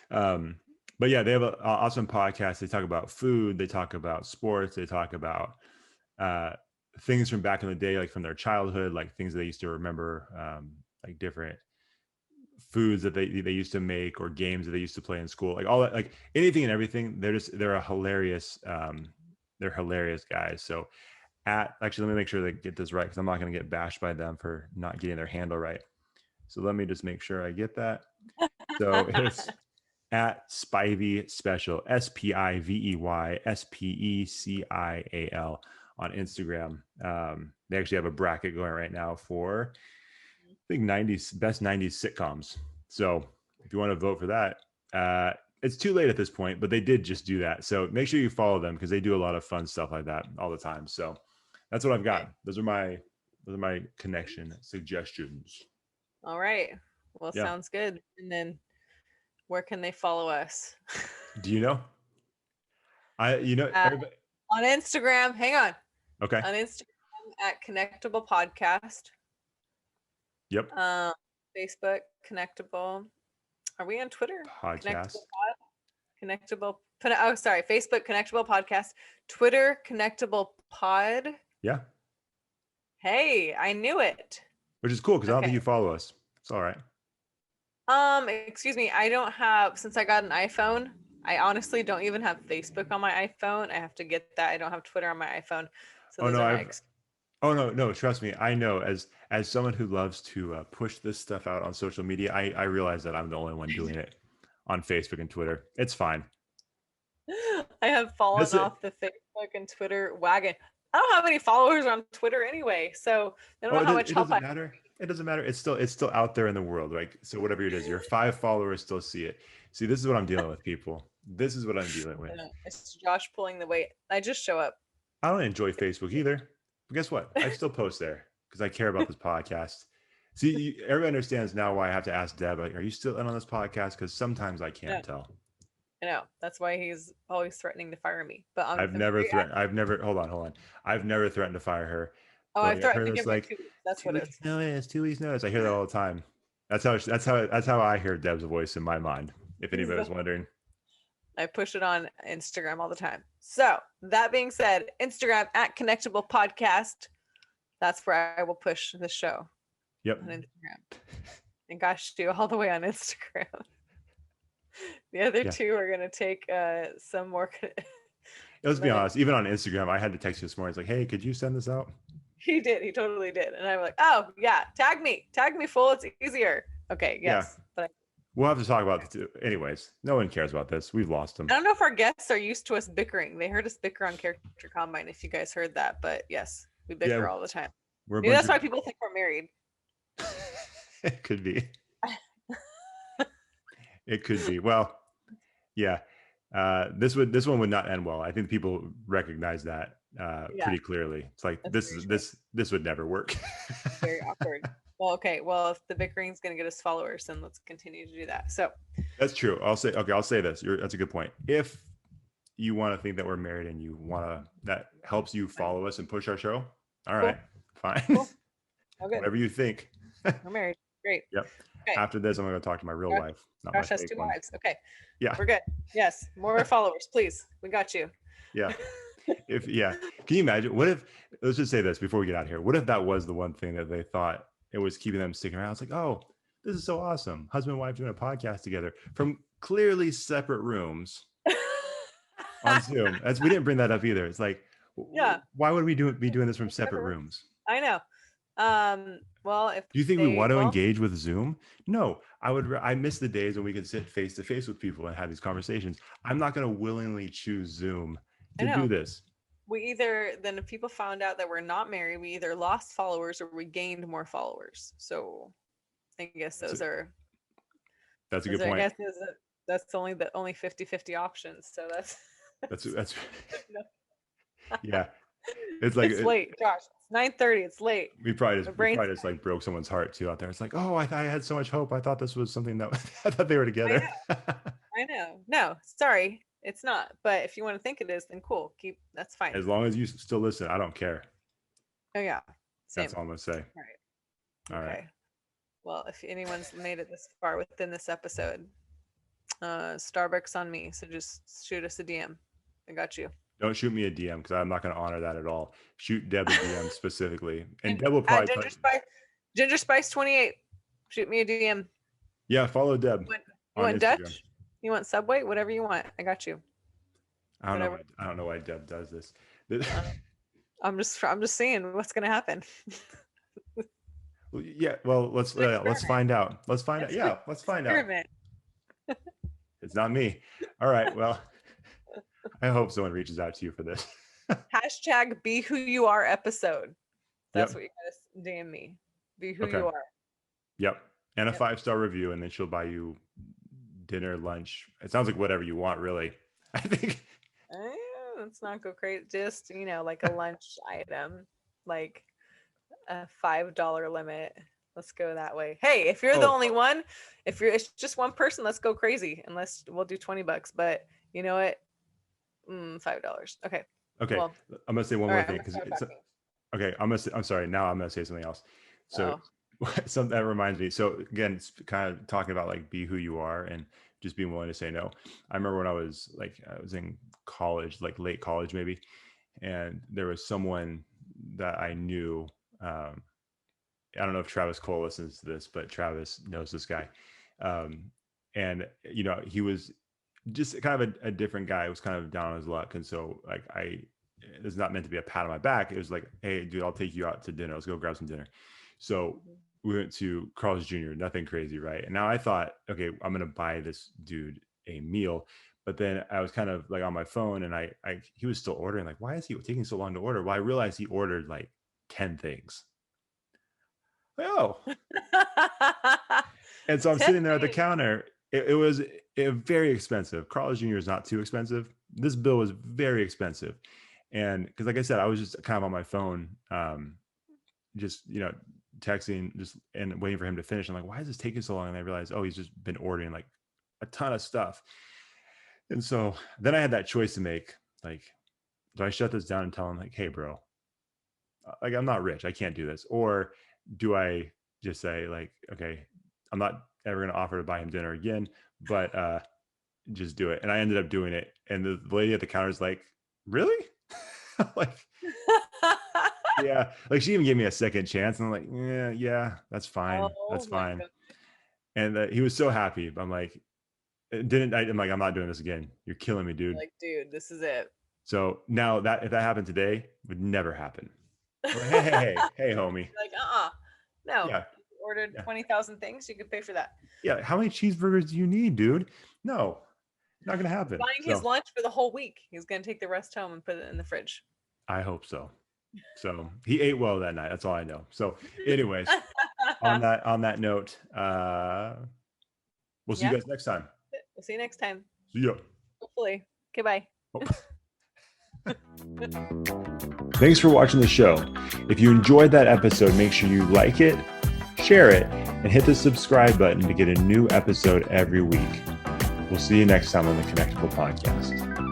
But yeah, they have an awesome podcast. They talk about food. They talk about sports. They talk about things from back in the day, like from their childhood, like things they used to remember, like different foods that they used to make, or games that they used to play in school, like all that, like anything and everything. They're a hilarious, they're hilarious guys. So actually, let me make sure they get this right, because I'm not going to get bashed by them for not getting their handle right. So let me just make sure I get that. So it's at Spivey Special, SPIVEY SPECIAL on Instagram. They actually have a bracket going right now for, I think, best 90s sitcoms. So if you want to vote for that, it's too late at this point, but they did just do that. So make sure you follow them, because they do a lot of fun stuff like that all the time. So that's what I've got. Those are my connection suggestions. All right. Well, sounds good. And then where can they follow us? Do you know? Everybody... on Instagram. Hang on. Okay. On Instagram at Connectable Podcast. Yep. Facebook, Connectable. Are we on Twitter? Podcast. Connectable. Oh, sorry. Facebook, Connectable Podcast. Twitter, Connectable Pod. Yeah. Hey, I knew it. Which is cool, because I don't think you follow us. It's all right. Excuse me. I don't have, since I got an iPhone, I honestly don't even have Facebook on my iPhone. I have to get that. I don't have Twitter on my iPhone. So no, trust me. I know, as someone who loves to push this stuff out on social media, I realize that I'm the only one doing it on Facebook and Twitter. It's fine. I have fallen off the Facebook and Twitter wagon. I don't have any followers on Twitter anyway, so I don't know how much help I have. It doesn't matter. It's still out there in the world, right? So whatever it is, your 5 followers still see it. See, this is what I'm dealing with, people. This is what I'm dealing with. It's Josh pulling the weight. I just show up. I don't enjoy Facebook either. But guess what? I still post there because I care about this podcast. See, everybody understands now why I have to ask Deb, like, are you still in on this podcast? Because sometimes I can't tell. I know. That's why he's always threatening to fire me. But I've never threatened. Hold on. I've never threatened to fire her. Oh, But I've threatened to this give her 2 weeks. That's what it is. 2 weeks notice. I hear that all the time. That's how I hear Deb's voice in my mind. If anybody was wondering. I push it on Instagram all the time. So that being said, Instagram at Connectable Podcast. That's where I will push the show. Yep. On Instagram. And gosh, do all the way on Instagram. The other two are gonna take some more. Let's be honest. Even on Instagram, I had to text you this morning. It's like, hey, could you send this out? He did. He totally did. And I'm like, oh yeah, tag me, fool. It's easier. Okay, yes. Yeah. But we'll have to talk about it too. Anyways, no one cares about this. We've lost them. I don't know if our guests are used to us bickering. They heard us bicker on Character Combine. If you guys heard that, but yes, we bicker all the time. Maybe that's why people think we're married. It could be. It could be. Well, yeah. This one would not end well. I think people recognize that pretty clearly. It's like this would never work. Very awkward. Well, okay. Well, if the bickering is going to get us followers, then let's continue to do that. So that's true. I'll say this. That's a good point. If you want to think that we're married and you want to, that helps you follow us and push our show. All right, fine. Cool. Okay. Whatever you think. We're married. Great. Yep. Okay. After this, I'm going to talk to my real wife. Josh has 2 wives. Okay. Yeah. We're good. Yes. More followers, please. We got you. Yeah. Can you imagine? What if, let's just say this before we get out of here. What if that was the one thing that they thought it was keeping them sticking around? It's like, oh, this is so awesome. Husband and wife doing a podcast together from clearly separate rooms on Zoom. We didn't bring that up either. It's like, why would we be doing this from separate rooms? I know. Well, if do you think we want to engage with Zoom? No, I miss the days when we could sit face to face with people and have these conversations. I'm not going to willingly choose Zoom to do this. Then if people found out that we're not married, we either lost followers or we gained more followers. So I guess that's a good point. I guess that's only 50-50 options. So that's yeah. It's like it's late, Josh. It's 9:30. It's late. We probably just like broke someone's heart too out there. It's like, oh, I had so much hope. I thought this was something that I thought they were together. I know. No, sorry, it's not. But if you want to think it is, then cool. That's fine. As long as you still listen, I don't care. Oh yeah. Same. That's all I'm gonna say. All right. Well, if anyone's made it this far within this episode, Starbucks on me. So just shoot us a DM. I got you. Don't shoot me a DM because I'm not going to honor that at all. Shoot Deb a DM specifically, and Deb will probably Ginger Spice 28. Shoot me a DM. Yeah, follow Deb. You want Dutch? You want Subway? Whatever you want. I got you. I don't know why Deb does this. I'm just seeing what's going to happen. Yeah. Well, let's find out. Let's find out. Yeah, let's find out. It's not me. All right. Well. I hope someone reaches out to you for this. Hashtag be who you are episode. That's what you gotta DM me. Be who you are. Yep. And a 5-star review, and then she'll buy you dinner, lunch. It sounds like whatever you want, really. I think. Let's not go crazy. Just, like a lunch item, like a $5 limit. Let's go that way. Hey, if you're the only one, it's just one person, let's go crazy. Unless we'll do $20, but you know what? $5. Okay. Well, I'm gonna say one more thing because okay. I'm sorry. Now I'm gonna say something else. So something that reminds me. So again, it's kind of talking about like be who you are and just being willing to say no. I remember when I was in college, like late college maybe, and there was someone that I knew. I don't know if Travis Cole listens to this, but Travis knows this guy, and he was just kind of a different guy. It was kind of down on his luck. And so like, it's not meant to be a pat on my back. It was like, hey dude, I'll take you out to dinner. Let's go grab some dinner. So we went to Carl's Jr., nothing crazy. Right. And now I thought, okay, I'm going to buy this dude a meal. But then I was kind of like on my phone and he was still ordering. Like, why is he taking so long to order? Well, I realized he ordered like 10 things. Like, oh. And so I'm sitting there at the counter. It was very expensive. Carl's Jr. is not too expensive. This bill was very expensive. And because like I said, I was just kind of on my phone, just, texting just and waiting for him to finish. I'm like, why is this taking so long? And I realized, oh, he's just been ordering like a ton of stuff. And so then I had that choice to make. Like, do I shut this down and tell him like, hey, bro, like, I'm not rich, I can't do this? Or do I just say like, okay, I'm not ever going to offer to buy him dinner again, but just do it. And I ended up doing it. And the lady at the counter is like, really? Like, yeah. Like, she even gave me a second chance. And I'm like, yeah, that's fine. That's fine. goodness. And he was so happy. I'm like, I'm like, I'm not doing this again. You're killing me, dude. Like, dude, this is it. So now that if that happened today, would never happen. Like, hey, homie. Like, no. Yeah. You ordered 20,000 things. You could pay for that. Yeah. How many cheeseburgers do you need, dude? No, not going to happen. Buying his lunch for the whole week. He's going to take the rest home and put it in the fridge. I hope so. So he ate well that night. That's all I know. So anyways, on that note, we'll see you guys next time. We'll see you next time. See ya. Hopefully. Okay, bye. Thanks for watching the show. If you enjoyed that episode, make sure you like it, share it, and hit the subscribe button to get a new episode every week. We'll see you next time on the Connectable podcast.